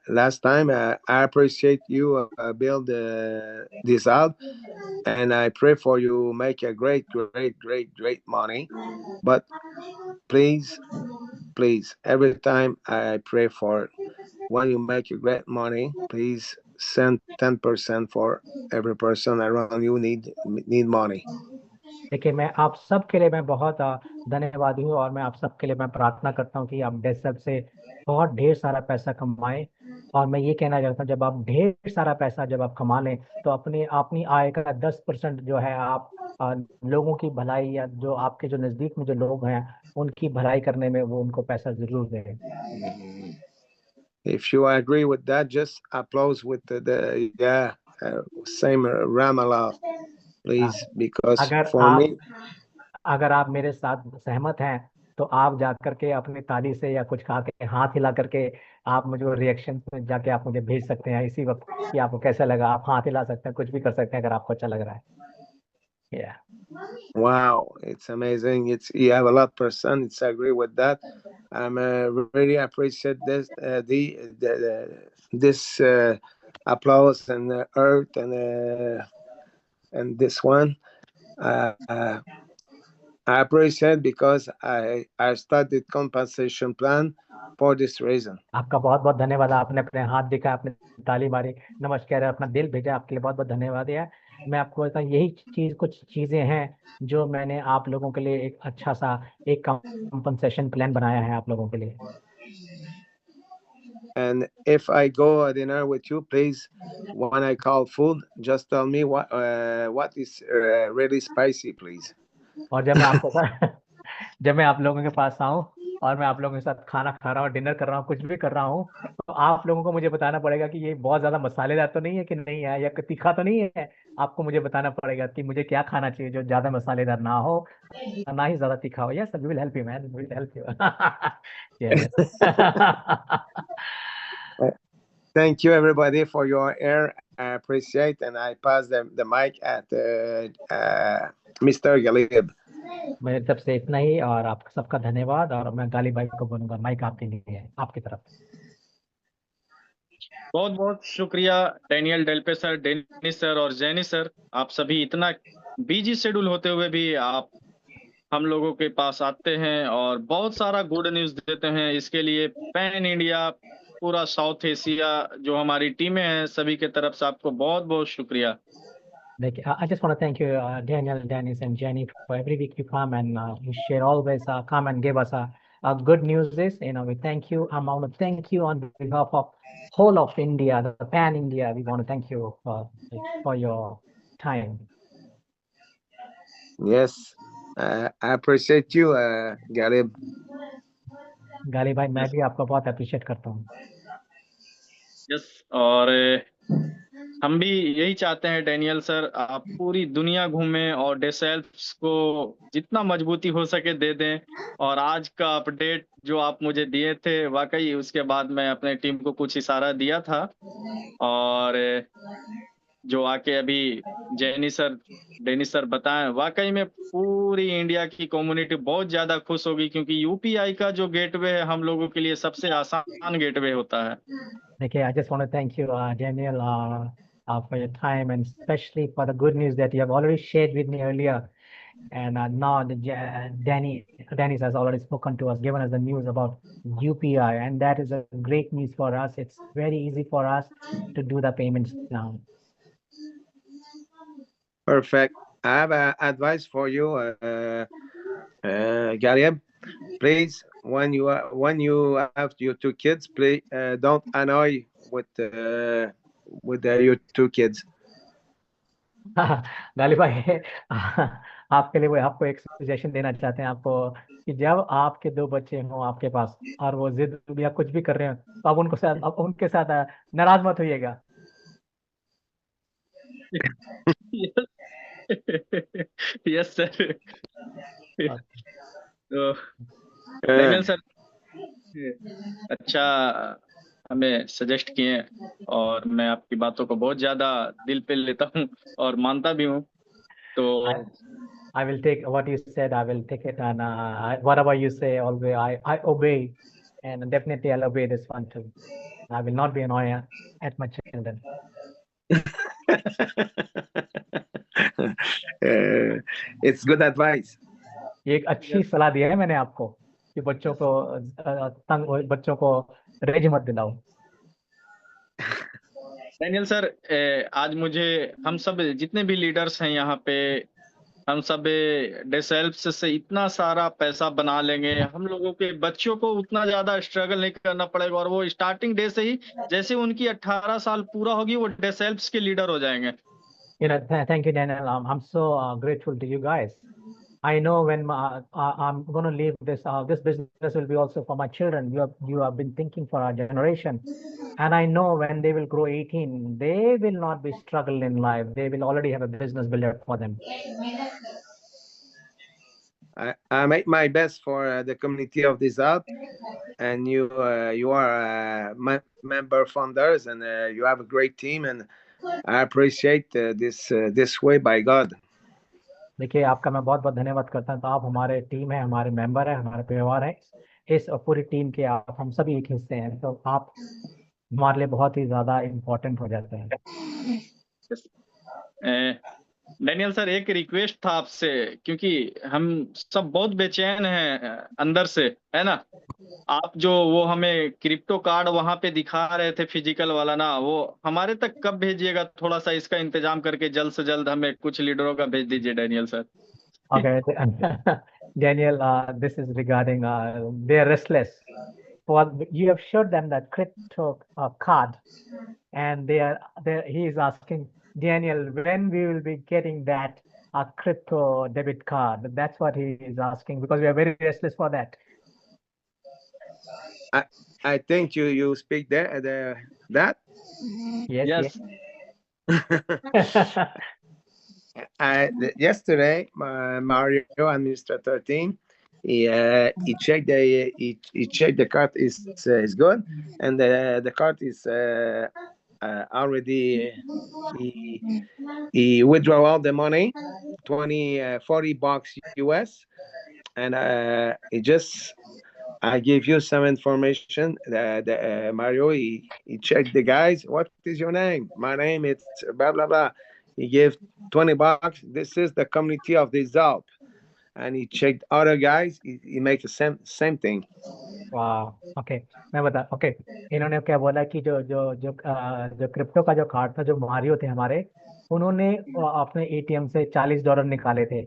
last time, I appreciate you build this out, and I pray for you make a great money. But please, every time I pray for, when you make a great money, please send 10% for every person around you need money. देखिए, मैं आप सबके लिए मैं बहुत धन्यवादी हूँ, और मैं आप सबके लिए मैं प्रार्थना करता हूँ कि आप डेस्क से बहुत ढेर सारा पैसा कमाएं, और मैं ये कहना चाहता हूँ, जब आप ढेर सारा पैसा जब आप कमा लें तो अपने अपनी आय का 10% जो है आप लोगों की भलाई या जो आपके जो नजदीक में जो लोग हैं उनकी भलाई करने में वो उनको पैसा जरूर दें. If you agree with that, just applause with same Ramallah, please, because अगर for me, अगर आप मेरे साथ सहमत हैं तो आप जा करके अपनी ताली से या कुछ खा के हाथ हिला करके आप मुझे रिएक्शन में जाके आप मुझे भेज सकते हैं इसी वक्त कि आपको कैसा लगा. आप हाथ हिला सकते हैं, कुछ भी कर सकते हैं अगर आपको अच्छा लग रहा है. Yeah. wow, it's amazing. You have a lot of person. It's agree with that. I'm really appreciate this this applause and earth and this one. I appreciate because I started compensation plan for this reason. आपका बहुत बहुत धन्यवाद. आपने अपने हाथ दिखा, आपने ताली मारी, नमस्कार, अपना दिल भेजा, आपके लिए बहुत बहुत धन्यवाद. है मैं आपको बताऊं, यही चीज कुछ चीजें हैं जो मैंने आप लोगों के लिए एक अच्छा सा एक कंपनसेशन प्लान बनाया है आप लोगों के लिए. And if I go dinner with you, please, when I call food, just tell me what is really spicy, please. और जब मैं आप लोगों के पास आऊं और मैं आप लोगों के साथ खाना खा रहा हूँ, डिनर कर रहा हूँ, कुछ भी कर रहा हूँ, तो आप लोगों को मुझे बताना पड़ेगा कि ये बहुत ज्यादा मसालेदार तो नहीं है कि नहीं है, या तीखा तो नहीं है. आपको मुझे बताना पड़ेगा कि मुझे क्या खाना चाहिए जो ज्यादा मसालेदार ना हो, ना ही ज्यादा तीखा हो. Yes, we will help you man, we will help you. Thank you everybody for your air. I appreciate, and I pass the mic at Mr. Galib. मेरे तरफ से इतना ही और आप सबका धन्यवाद. और मैं गालिब भाई को बोलूंगा माइक आपके लिए है, आपकी तरफ. बहुत बहुत शुक्रिया डैनियल डेल्पे सर, डेनिस सर और जैनी सर. आप सभी इतना बिजी शेड्यूल होते हुए भी आप हम लोगों के पास आते हैं और बहुत सारा गुड न्यूज देते हैं. इसके लिए पैन इंडिया, पूरा साउथ एशिया जो हमारी टीमें हैं, सभी के तरफ से आपको बहुत बहुत शुक्रिया. I just want to thank you, Daniel, Dennis, and Jenny, for every week you come and you share always come and give us good news. We thank you. I want to thank you on behalf of whole of India, the pan India. We want to thank you for your time. Yes, I appreciate you, Galib. Ghalib भाई, मैं भी आपको बहुत appreciate करता हूँ. Yes, और हम भी यही चाहते हैं डैनियल सर, आप पूरी दुनिया घूमें और डेसेल्फ्स को जितना मजबूती हो सके दे दें. और आज का अपडेट जो आप मुझे दिए थे, वाकई उसके बाद मैं अपने टीम को कुछ इशारा दिया था, और जो आके अभी जैनी सर, डेनिस सर बताएं, वाकई में पूरी इंडिया की कम्युनिटी बहुत ज्यादा खुश होगी, क्योंकि यूपीआई का जो गेटवे है हम लोगों के लिए सबसे आसान गेटवे होता है. Okay, I just want to thank you, Daniel, for your time, and especially for the good news that you have already shared with me earlier. And now Dennis has already spoken to us, given us the news about UPI, and that is a great news for us. It's very easy for us to do the payments now. Perfect. I have an advice for you, Galib. Please, when you have your two kids, please don't annoy with your two kids. Ghalib भाई, आपके लिए वो आपको एक suggestion देना चाहते हैं आपको कि जब आपके दो बच्चे हों आपके पास और वो जिद या कुछ भी कर रहे हो, तो आप उनके साथ नाराज मत होइएगा. Yes sir. तो डैनियल सर अच्छा हमें सजेस्ट किए, और मैं आपकी बातों को बहुत ज्यादा दिल पे लेता हूँ और मानता भी हूँ. तो I will take what you said. I will take it, and whatever you say, always I obey, and definitely I'll obey this one too. I will not be annoyed at my children. It's good advice. ये एक अच्छी सलाह दिया है मैंने आपको कि बच्चों को रेज मत दिलाओ. डैनियल सर, आज मुझे हम सब जितने भी लीडर्स हैं यहाँ पे, हम सब डेसेल्फ्स से इतना सारा पैसा बना लेंगे, हम लोगों के बच्चों को उतना ज्यादा स्ट्रगल नहीं करना पड़ेगा, और वो स्टार्टिंग डे से ही जैसे उनकी 18 साल पूरा होगी वो डेसेल्फ्स के लीडर हो जाएंगे। Thank you, Daniel. I'm so grateful to you guys. I know when I'm going to leave this, this business will be also for my children. You have been thinking for our generation, and I know when they will grow 18, they will not be struggling in life. They will already have a business built up for them. I make my best for the community of this app, and you are member founders, and you have a great team, and I appreciate this way by God. देखिए, आपका मैं बहुत बहुत धन्यवाद करता हूँ। तो आप हमारे टीम है, हमारे मेंबर है, हमारे परिवार है। इस पूरी टीम के आप हम सभी एक हिस्से हैं, तो आप हमारे लिए बहुत ही ज्यादा इम्पोर्टेंट हो जाते हैं। डैनियल सर, एक रिक्वेस्ट था आपसे, क्योंकि हम सब बहुत बेचैन हैं अंदर से, है ना। आप जो वो हमें क्रिप्टो कार्ड वहां पे दिखा रहे थे फिजिकल वाला ना, वो हमारे तक कब भेजिएगा? थोड़ा सा इसका इंतजाम करके जल्द से जल्द हमें कुछ लीडरों का भेज दीजिए Daniel sir. Okay, Daniel, this is regarding they are restless. For you have showed them that crypto card, and he is asking Daniel when we will be getting that crypto debit card. That's what he is asking, because we are very restless for that. I think you speak that. Yes. Yesterday, Mario Administrator team, he checked the card is good, and the card is already he withdraw all the money, $40 US, and I gave you some information. Mario, he checked the guys. What is your name? My name is blah blah blah. He gave $20. This is the community of the Zalp, and he checked other guys. He makes the same thing. वाह, okay, मैं बता, okay, इन्होंने क्या बोला कि जो जो जो जो क्रिप्टो का जो कार्ड था, जो मारियो थे हमारे, उन्होंने अपने एटीएम से $40 निकाले थे,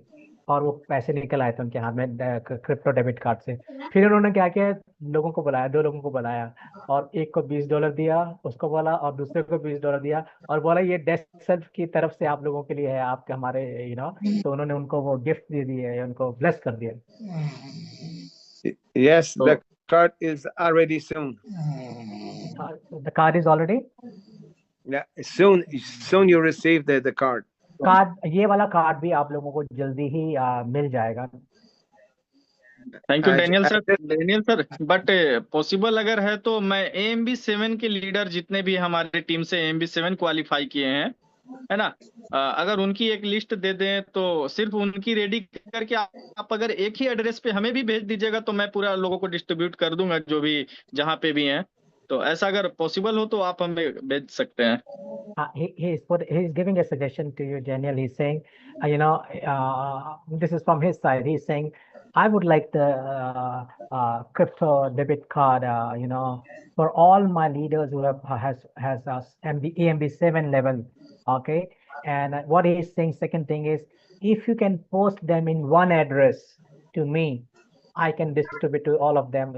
और वो पैसे निकल आए थे उनके हाथ में क्रिप्टो डेबिट कार्ड से। फिर उन्होंने क्या किया, लोगों को बुलाया, 2 लोगों को बुलाया, और एक को $20 दिया, उसको बोला, और दूसरे को $20 दिया, और बोला ये डेस्क की तरफ से आप लोगों के लिए है, आपके हमारे तो उन्होंने उनको वो गिफ्ट दे दिए, उनको ब्लेस कर दिया। Yes, the card is already soon. The card is already? Yeah, soon you receive the card. Card, ये वाला कार्ड भी आप लोगों को जल्दी ही मिल जाएगा। Thank you Daniel sir. Daniel sir, but possible अगर है तो मैं AMB7 के लीडर जितने भी हमारे टीम से AMB7 क्वालिफाई किए हैं, है ना, अगर उनकी एक लिस्ट दे दें तो सिर्फ उनकी रेडी करके आप अगर एक ही एड्रेस पे हमें भी भेज दीजिएगा तो मैं पूरा लोगों को डिस्ट्रीब्यूट कर दूंगा, जो भी जहाँ पे भी हैं। तो ऐसा अगर पॉसिबल हो तो आप हमें भेज सकते हैं। He is giving a suggestion to you, Daniel. He's saying, this is from his side. He's saying, I would like the crypto debit card, for all my leaders who has AMB7 level. Okay, and what he is saying, second thing is, if you can post them in one address to me, I can distribute to all of them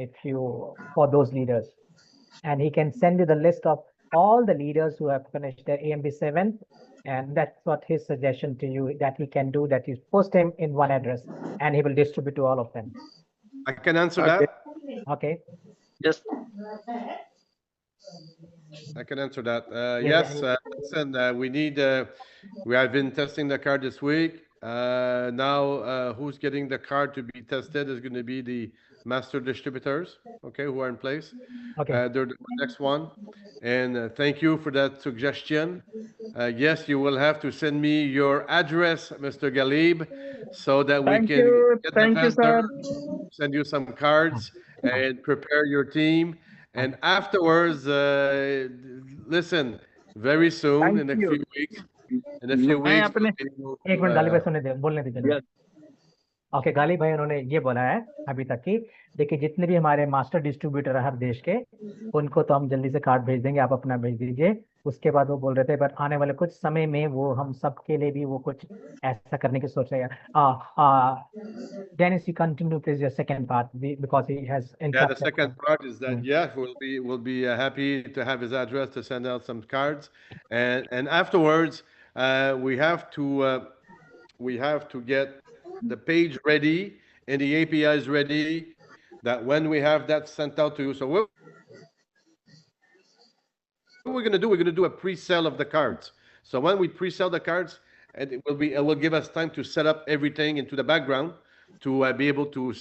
for those leaders. And he can send you the list of all the leaders who have finished their AMB7, and that's what his suggestion to you that he can do, that you post him in one address and he will distribute to all of them. I can answer that. Okay. Yes. I can answer that. Yes, listen, we have been testing the card this week. Now, who's getting the card to be tested is going to be the master distributors, okay, who are in place. Okay. They're the next one. And thank you for that suggestion. Yes, you will have to send me your address, Mr. Galib, so that we can get the vendor, send you some cards and prepare your team. And afterwards, listen, very soon, in a few weeks, एक minute गाली भाई सुनने दे, बोलने दीजिए। Okay, गाली भाई उन्होंने ये बोला है अभी तक कि देखिए जितने भी हमारे मास्टर डिस्ट्रीब्यूटर है हर देश के, उनको तो हम जल्दी से कार्ड भेज देंगे, आप अपना भेज दीजिए। उसके बाद वो बोल रहे थे बट आने वाले कुछ समय में वो हम सब के लिए भी वो कुछ ऐसा करने की सोच रहे हैं। Dennis, you continue please your second part because he has Yeah, the interrupted. second part is that yeah, we'll be happy to have his address to send out some cards, and afterwards we have to get the page ready and the APIs ready. That when we have that sent out to you, so what we're gonna do, we're gonna do a pre-sale of the cards. So when we pre-sell the cards, and it will give us time to set up everything into the background to be able to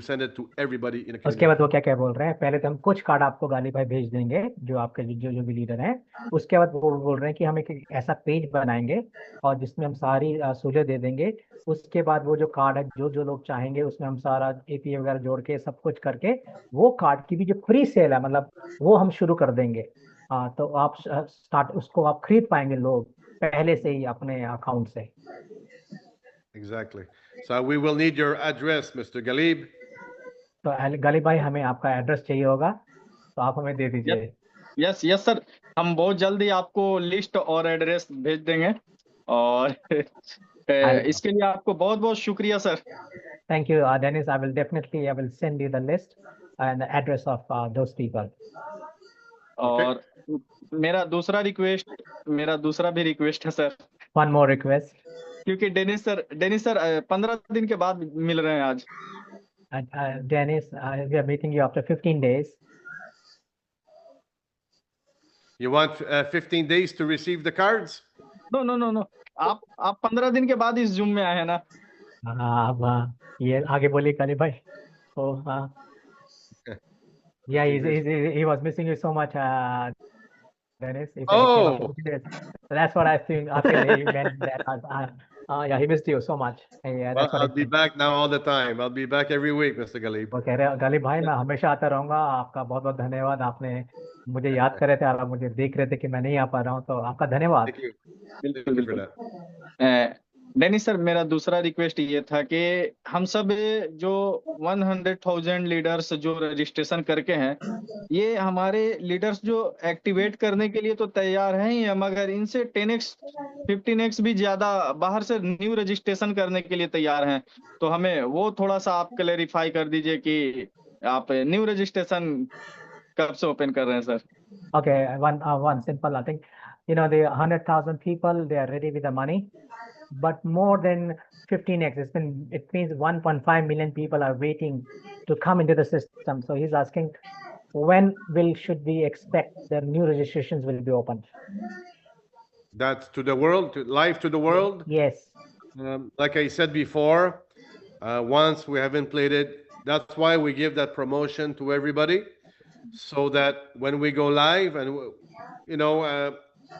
send it to everybody in the उसके community. बाद वो क्या क्या बोल रहे हैं, पहले तो हम कुछ कार्ड आपको गाली भाई भेज देंगे जो आपके जो भी लीडर हैं। उसके बाद वो बोल रहे हैं कि हम एक ऐसा पेज बनाएंगे और जिसमें हम सारी सहूलियत दे देंगे। उसके बाद वो जो कार्ड है जो जो लोग चाहेंगे उसमें हम सारा एपीए वगैरह जोड़ के सब कुछ करके वो कार्ड की भी जो प्री सेल है मतलब वो हम शुरू कर देंगे। तो आप स्टार्ट उसको आप खरीद पाएंगे लोग पहले से ही अपने अकाउंट से। Exactly. So we will need your address, Mr. Galib. तो गालिब भाई हमें आपका एड्रेस चाहिए होगा तो आप हमें दे दीजिए। यस यस सर, हम बहुत जल्दी आपको लिस्ट और एड्रेस भेज देंगे और इसके लिए आपको बहुत बहुत शुक्रिया sir. Thank you, Dennis. I will send you the list and the address of those people. और मेरा दूसरा भी रिक्वेस्ट है सर। One more request. क्योंकि डेनिस सर 15 दिन के बाद मिल रहे हैं आज। Dennis, we are meeting you after 15 days. You want 15 days to receive the cards? No. आप 15 दिन के बाद इस जूम में आए हैं ना। हाँ ये आगे बोलिए काली भाई। Oh, yeah, he was missing you so much, Dennis. He said he came after 15 days. So that's what I think. I feel he meant that. Yeah, he missed you so much. Yeah, Well, that's what I'll be back now all the time. I'll be back every week, Mr. Galib. वो कह रहे गालिब भाई मैं हमेशा आता रहूंगा। आपका बहुत बहुत धन्यवाद, आपने मुझे याद कर रहे थे और आप मुझे देख रहे थे कि मैं नहीं आ पा रहा हूँ, तो आपका धन्यवाद। Thank you. Thank you for that. Dennis sir मेरा दूसरा रिक्वेस्ट ये था कि हम सब जो 100,000 लीडर्स जो रजिस्ट्रेशन करके हैं, ये हमारे लीडर्स जो एक्टिवेट करने के लिए तो तैयार हैं ही, मगर इनसे 10x 15x भी ज्यादा बाहर से न्यू रजिस्ट्रेशन करने के लिए तैयार हैं। तो हमें वो थोड़ा सा आप क्लेरिफाई कर दीजिए कि आप न्यू रजिस्ट्रेशन कब से ओपन कर रहे हैं sir. Okay, one simple, I think, the 100,000 people, they are ready with the money, but more than 15x, it means 1.5 million people are waiting to come into the system. So he's asking, when should we expect the new registrations will be opened? That's to the world, live to the world. Yes. Like I said before, once we haven't played it, that's why we give that promotion to everybody, so that when we go live, and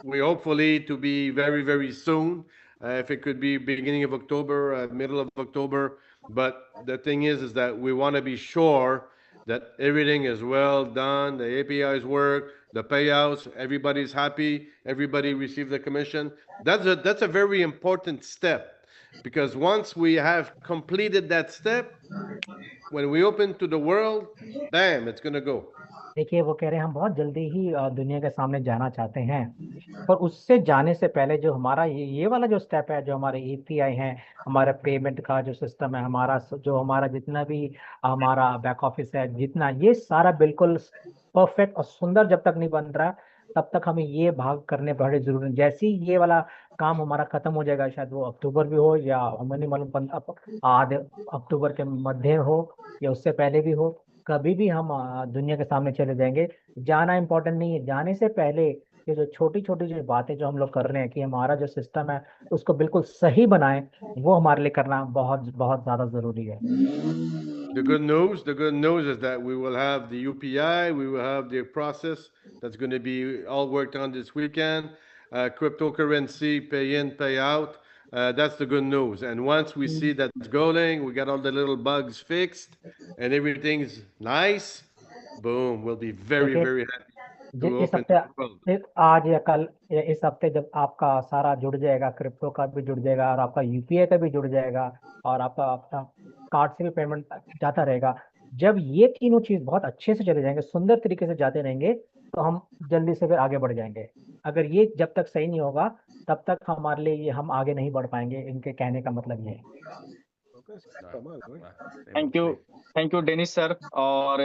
we hopefully to be very, very soon, if it could be beginning of October, middle of October. But the thing is that we want to be sure that everything is well done, the APIs work, the payouts, everybody's happy, everybody received the commission. That's a very important step, because once we have completed that step, when we open to the world, bam, it's going to go. देखिए वो कह रहे हैं हम बहुत जल्दी ही दुनिया के सामने जाना चाहते हैं, पर उससे जाने से पहले जो हमारा ये वाला जो स्टेप है, जो हमारे एपीआई है, हमारा पेमेंट का जो सिस्टम है, हमारा जितना भी हमारा बैक ऑफिस है, जितना ये सारा बिल्कुल परफेक्ट और सुंदर जब तक नहीं बन रहा तब तक हमें ये भाग करने बड़े जरूरी हैं। जैसे ही ये वाला काम हमारा खत्म हो जाएगा, शायद वो अक्टूबर भी हो या हमें नहीं मालूम आधे अक्टूबर के मध्य हो या उससे पहले भी हो, कभी भी हम दुनिया के सामने चले जाएंगे। जाना इम्पोर्टेंट नहीं है, जाने से पहले ये जो छोटी छोटी जो बातें जो हम लोग कर रहे हैं कि हमारा जो सिस्टम है उसको बिल्कुल सही बनाएं, वो हमारे लिए करना बहुत बहुत ज्यादा जरूरी है। The good news is that we will have the UPI, we will have the process that's going to be all worked on this weekend, cryptocurrency, pay in, pay out. That's the good news. And once we see that's going, we got all the little bugs fixed and everything's nice, boom, we'll be very, very happy to इस open हफ्ते the world. आज या कल या इस हफ्ते जब आपका सारा जुड़ जाएगा, क्रिप्टो का भी जुड़ जाएगा और आपका यूपीआई का भी जुड़ जाएगा और आपका कार्ड से भी पेमेंट जाता रहेगा, जब ये तीनों चीज बहुत अच्छे से चले जाएंगे, सुंदर तरीके से जाते रहेंगे, तो हम जल्दी से फिर आगे बढ़ जाएंगे। अगर ये जब तक सही नहीं होगा, तब तक हमारे लिए ये हम आगे नहीं बढ़ पाएंगे। इनके कहने का मतलब ये है। Thank you Dennis sir. और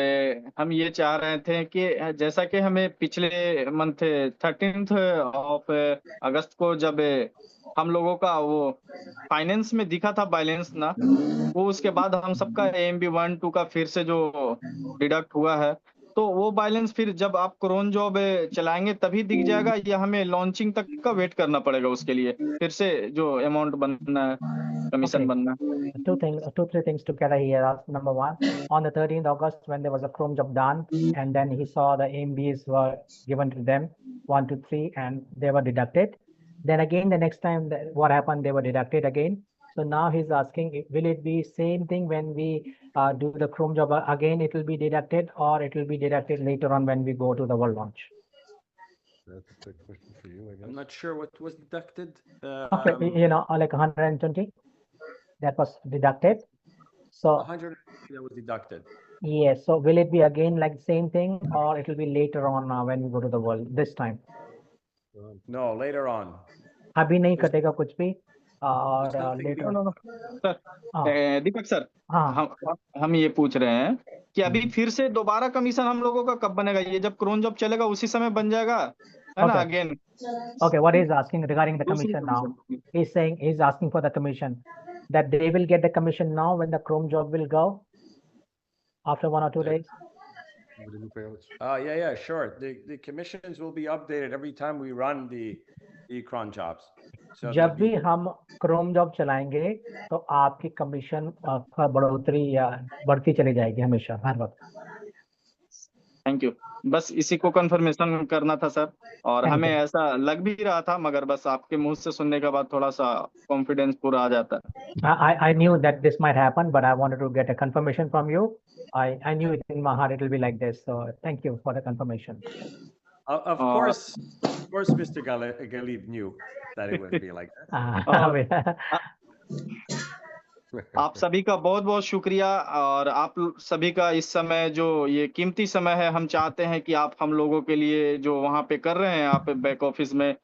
हम ये चाह रहे थे कि जैसा कि हमें पिछले मंथ 13 ऑफ अगस्त को जब हम लोगों का वो फाइनेंस में दिखा था बैलेंस ना, वो उसके बाद हम सबका AMB 1-2 का फिर से जो डिडक्ट हुआ है, तो वो बैलेंस फिर जब आप क्रोन जॉब चलाएंगे तभी दिख जाएगा, या हमें लॉन्चिंग तक का वेट करना पड़ेगा उसके लिए फिर से जो अमाउंट बनना है, कमीशन Okay. बनना है? Two, three things together here. Number one, on the 13th August, when there was a Chrome job done, and then he saw the AMBs were given to them, 1, 2, 3, and they were deducted. Then again, the next time, what happened? They were deducted again. So now he's asking, will it be same thing when we do the Chrome job again? It will be deducted, or it will be deducted later on when we go to the world launch. That's a good question for you, I guess. I'm not sure what was deducted. Okay, you know, like 120, that was deducted. So 100 that was deducted. yes, so will it be again like same thing, or it will be later on when we go to the world this time? No, later on. अभी नहीं कटेगा कुछ भी, और There's nothing later. No sir, हाँ दीपक sir, हाँ हम ये पूछ रहे हैं कि अभी फिर से दोबारा कमीशन हम लोगों का कब बनेगा? ये जब क्रोन जॉब चलेगा उसी समय बन जाएगा, है ना? Okay. Again Okay, what he's asking regarding the commission now, he's saying he's asking for the commission, that they will get the commission now when the Chrome job will go after 1 or 2 days. With the new payouts. Yeah, sure. The commissions will be updated every time we run the cron jobs. So जब भी हम Chrome job चलाएंगे, तो आपकी commission का बढ़ोतरी या बढ़ती चली जाएगी हमेशा, हर वक्त। थैंक यू, बस इसी को कंफर्मेशन करना था सर। और Thank हमें you. ऐसा लग भी रहा था, मगर बस आपके मुंह से सुनने के बाद थोड़ा सा कॉन्फिडेंस पूरा आ जाता है। I knew that this might happen, but I wanted to get a confirmation from you. I knew it in my heart it will be like this. So thank you for the confirmation. Of course, Mr. Galib knew that it would be like that. आप सभी का बहुत बहुत शुक्रिया, और आप सभी का इस समय जो ये कीमती समय है, हम चाहते हैं कि आप हम लोगों के लिए जो वहाँ पे कर रहे हैं आप बैक ऑफिस में,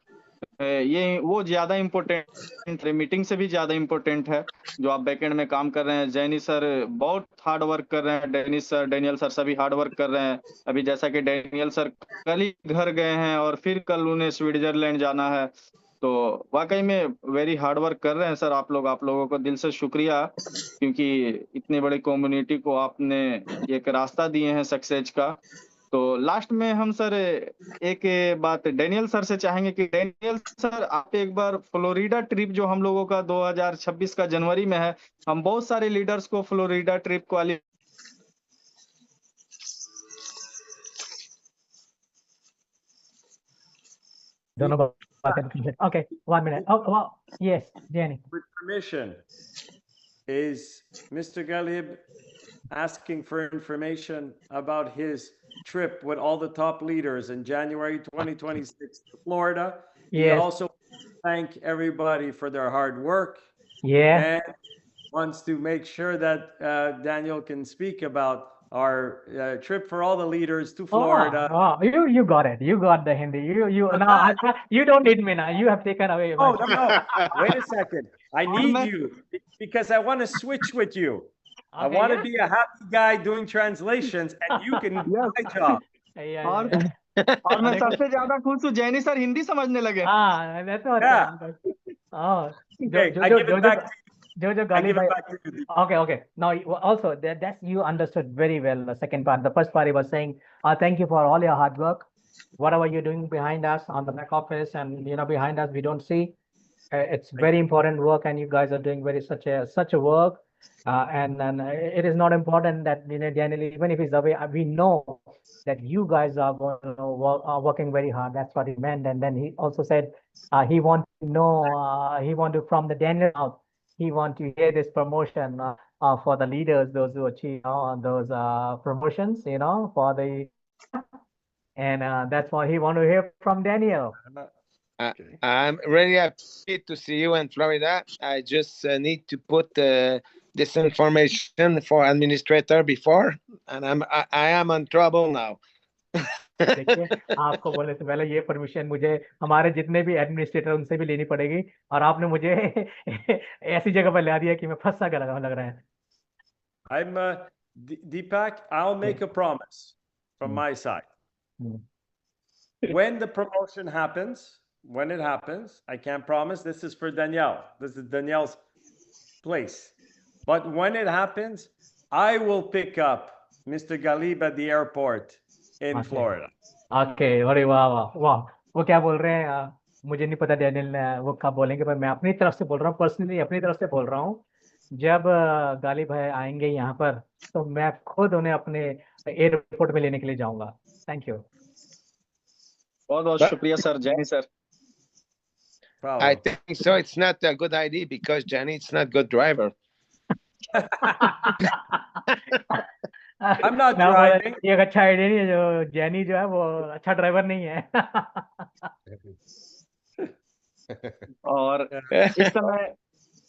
ये वो ज्यादा इम्पोर्टेंट, मीटिंग से भी ज्यादा इम्पोर्टेंट है जो आप बैकएंड में काम कर रहे हैं। जैनी सर बहुत हार्ड वर्क कर रहे हैं, डेनिस सर, डेनियल सर सभी हार्ड वर्क कर रहे हैं। अभी जैसा कि डेनियल सर कल ही घर गए हैं और फिर कल उन्हें स्विट्जरलैंड जाना है, तो वाकई में वेरी हार्ड वर्क कर रहे हैं सर। आप लोगों को दिल से शुक्रिया, क्योंकि इतनी बड़ी कम्युनिटी को आपने एक रास्ता दिए हैं सक्सेस का। तो लास्ट में हम सर एक बात डेनियल सर से चाहेंगे कि डेनियल सर, आप एक बार फ्लोरिडा ट्रिप जो हम लोगों का 2026 का जनवरी में है, हम बहुत सारे लीडर्स को फ्लोरिडा ट्रिप को दोनों को Okay, 1 minute. Oh, well, yes, Jenny. With permission, is Mr. Galib asking for information about his trip with all the top leaders in January 2026 to Florida? He Yes. also thank everybody for their hard work. Yeah. And wants to make sure that Daniel can speak about our trip for all the leaders to Florida. Oh, you got it. You got the Hindi. You now you don't need me now. You have taken away. Oh, no. Wait a second. I need you because I want to switch with you. I want to be a happy guy doing translations, and you can do my job. और मैं सबसे ज्यादा खुश हूँ जैनी sir Hindi समझने लगे। That's what. Oh, Okay, I give it back to you. Jojo Galib. Okay. Now, also, that's you understood very well the second part. The first part, he was saying, thank you for all your hard work. Whatever you're doing behind us on the back office and, behind us, we don't see. It's very important work, and you guys are doing such a work. And it is not important that, Daniel, even if he's away, we know that you guys are working very hard. That's what he meant. And then he also said he want to know, from the Daniel out, he want to hear this promotion for the leaders, those who achieve those promotions, for the, and that's why he want to hear from Daniel. I'm really happy to see you in Florida. I just need to put this information for administrator before, and I am in trouble now. देखिए, आपको बोलने से पहले ये permission मुझे हमारे जितने भी एडमिनिस्ट्रेटर उनसे भी लेनी पड़ेगी, और आपने मुझे ऐसी जगह पर ला दिया कि मैं फंसा कर लग रहा है. I'm Deepak, I'll make a promise from my side. When the promotion happens, when it happens, I can't promise. This is for Danielle. This is Danielle's place. But when it happens, I will pick up Mr. Galib at the airport in Florida. Okay, अरे वाह वाह वाह, वो क्या बोल रहे हैं, मुझे नहीं पता डैनियल वो कब बोलेंगे, पर मैं अपनी तरफ से बोल रहा हूँ, पर्सनली अपनी तरफ से बोल रहा हूँ. जब गालिब भाई आएंगे यहाँ पर, तो मैं खुद उन्हें अपने एयरपोर्ट में लेने के लिए जाऊंगा. Thank you. बहुत बहुत शुक्रिया sir, Jenny sir. I think so. It's not a good idea because Jenny is not good driver. I'm not driving. ये अच्छा आइडिया नहीं है, जो जैनी जो है वो अच्छा ड्राइवर नहीं है. और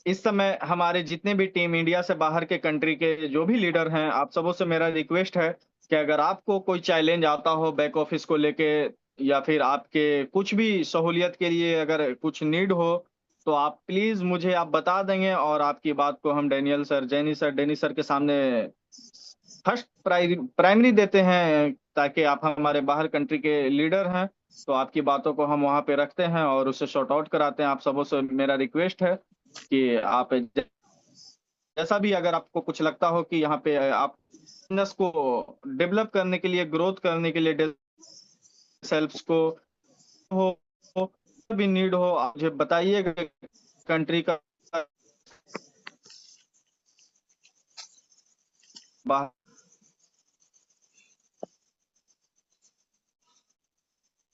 इस समय हमारे जितने भी टीम इंडिया से बाहर के कंट्री के जो भी लीडर हैं, आप सबों से मेरा रिक्वेस्ट है कि अगर आपको कोई चैलेंज आता हो बैक ऑफिस को लेके, या फिर आपके कुछ भी सहूलियत के लिए अगर कुछ नीड हो, तो आप प्लीज मुझे आप बता देंगे, और आपकी बात को हम डैनियल सर, डेनी सर के सामने फर्स्ट प्राइमरी देते हैं, ताकि आप हमारे बाहर कंट्री के लीडर हैं, तो आपकी बातों को हम वहां पे रखते हैं और उसे शॉर्ट आउट कराते हैं. आप सबों से मेरा रिक्वेस्ट है कि आप जैसा भी, अगर आपको कुछ लगता हो कि यहाँ पे आप बिजनेस को डेवलप करने के लिए, ग्रोथ करने के लिए, सेल्फ को हो भी नीड हो, आप मुझे बताइएगा. कंट्री का बाहर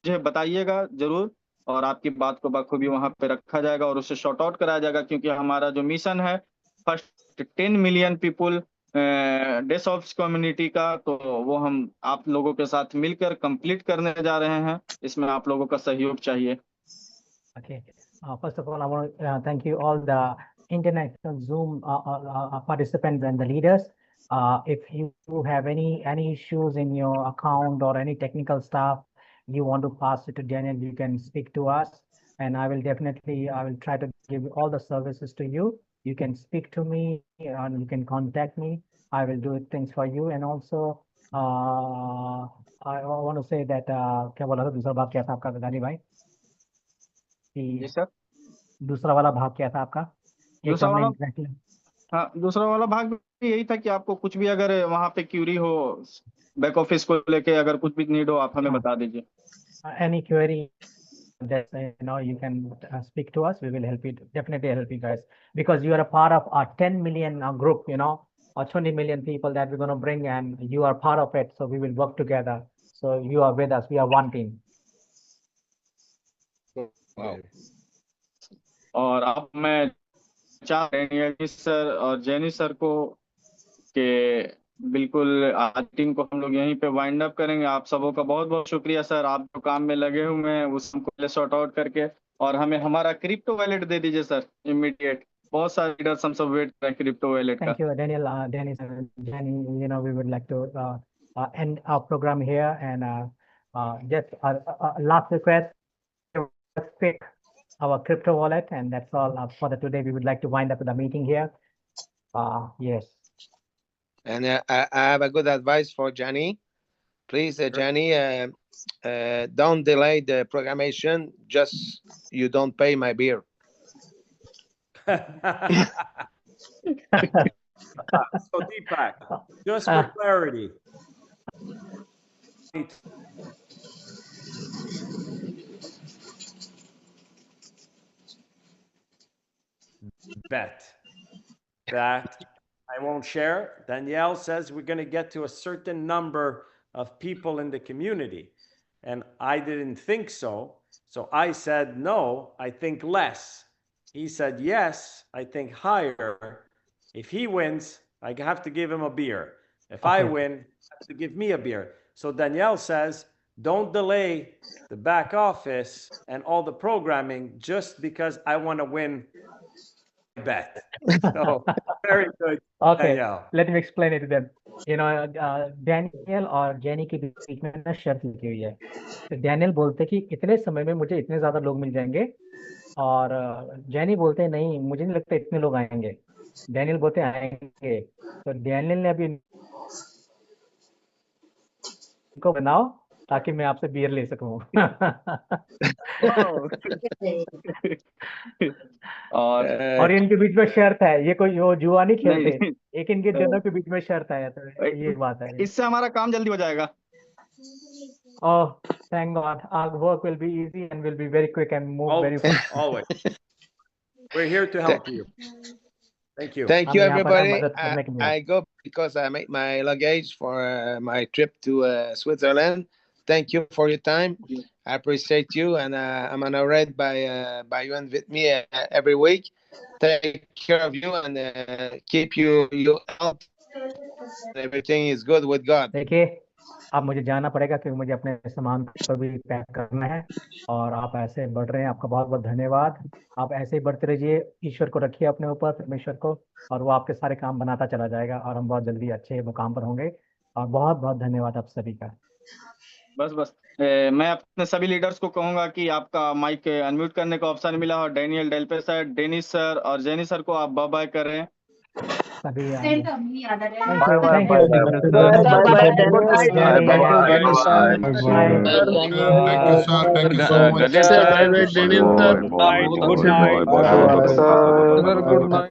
मुझे बताइएगा जरूर, और आपकी बात को बखूबी वहां पे रखा जाएगा और उसे शॉर्ट आउट कराया जाएगा, क्योंकि हमारा जो मिशन है फर्स्ट 10 मिलियन पीपुल डेसऑफ्स कम्युनिटी का, तो वो हम आप लोगों के साथ मिलकर कंप्लीट करने जा रहे हैं. इसमें आप लोगों का सहयोग चाहिए. Okay. First of all, I want to thank you all the international Zoom participants and the leaders. If you have any issues in your account or any technical stuff, you want to pass it to Daniel, you can speak to us, and I will try to give all the services to you. You can speak to me and you can contact me. I will do things for you. And also, I want to say that क्या बोला था दूसरा भाग क्या था आपका गानी भाई? जी सर. दूसरा वाला भाग क्या था आपका? दूसरा वाला भाग भी यही था कि आपको कुछ भी अगर वहां पे क्यूरी हो, बैक ऑफिस को लेके अगर कुछ भी नीड हो, आप हमें बता दीजिए. Any query that you can speak to us, we will help you, definitely help you guys, because you are a part of our 10 million group, or 20 million people that we're going to bring, and you are part of it, so we will work together. So you are with us, we are one team. Wow. और अब मैं चाह रहे हैं sir और जैनी sir को कि बिल्कुल आज टीम को हम लोग यहीं पे वाइंड अप करेंगे. आप सबों का बहुत बहुत शुक्रिया सर, आप जो काम में लगे हुए हैं उसको पहले सॉर्ट आउट करके, और हमें हमारा क्रिप्टो वॉलेट दे दीजिए सर इमीडिएट. बहुत सारे लीडर्स हम सब वेट कर रहे हैं क्रिप्टो वॉलेट का. Thank you, Daniel. Danny, we would like to end our program here, and just last request, pick our crypto wallet, and that's all for the today. We would like to wind up the meeting here. Yes. And I have a good advice for Johnny. Please, Johnny, don't delay the programmation. Just you don't pay my beer. So Deepak, just for clarity, bet that I won't share. Danielle says we're going to get to a certain number of people in the community, and I didn't think so. So I said, no, I think less. He said, yes, I think higher. If he wins, I have to give him a beer. If I win, he has to give me a beer. So Danielle says, don't delay the back office and all the programming just because I want to win bet. So very good, Okay, Danielle. let me explain it to them. Daniel और jenny के बीच में ना शर्त लिखी हुई है। तो Daniel बोलते कि इतने समय में मुझे इतने ज्यादा लोग मिल जाएंगे, और जेनी बोलते हैं नहीं, मुझे नहीं लगता इतने लोग आएंगे। डैनियल बोलते हैं आएंगे। तो डैनियल ने अभी को बनाओ ताकि मैं आपसे बियर ले सकूं। और इनके बीच में शर्त है, ये कोई वो जुआ नहीं खेलते, एक इनके दोनों के बीच में शर्त है। तो ये बात है। इससे हमारा काम जल्दी हो जाएगा। Oh, thank God. Our work will be easy and will be very quick and move very fast. Always. We're here to help you. Thank you. Thank you, हम यहाँ पर everybody. मदद करने के लिए। I go because I make my luggage for my trip to Switzerland. Thank you for your time. I appreciate you, and I'm honored by you and with me every week. Take care of you and keep you health. Everything is good with God. देखिए, अब मुझे जाना पड़ेगा क्योंकि मुझे अपने सामान को भी पैक करना है, और आप ऐसे बढ़ रहे हैं, आपका बहुत बहुत धन्यवाद। आप ऐसे ही बढ़ते रहिए, ईश्वर को रखिए अपने ऊपर, परमेश्वर को, और वो आपके सारे काम बनाता चला जाएगा, और हम बहुत जल्दी अच्छे मुकाम पर होंगे। और बहुत बहुत धन्यवाद आप सभी का। बस मैं अपने सभी लीडर्स को कहूंगा कि आपका माइक अनम्यूट करने का ऑप्शन मिला, और डैनियल डेल्पे सर, डेनिस सर और जेनी सर को आप बाय बाय कर रहे हैं। सभी Thank you. Good night.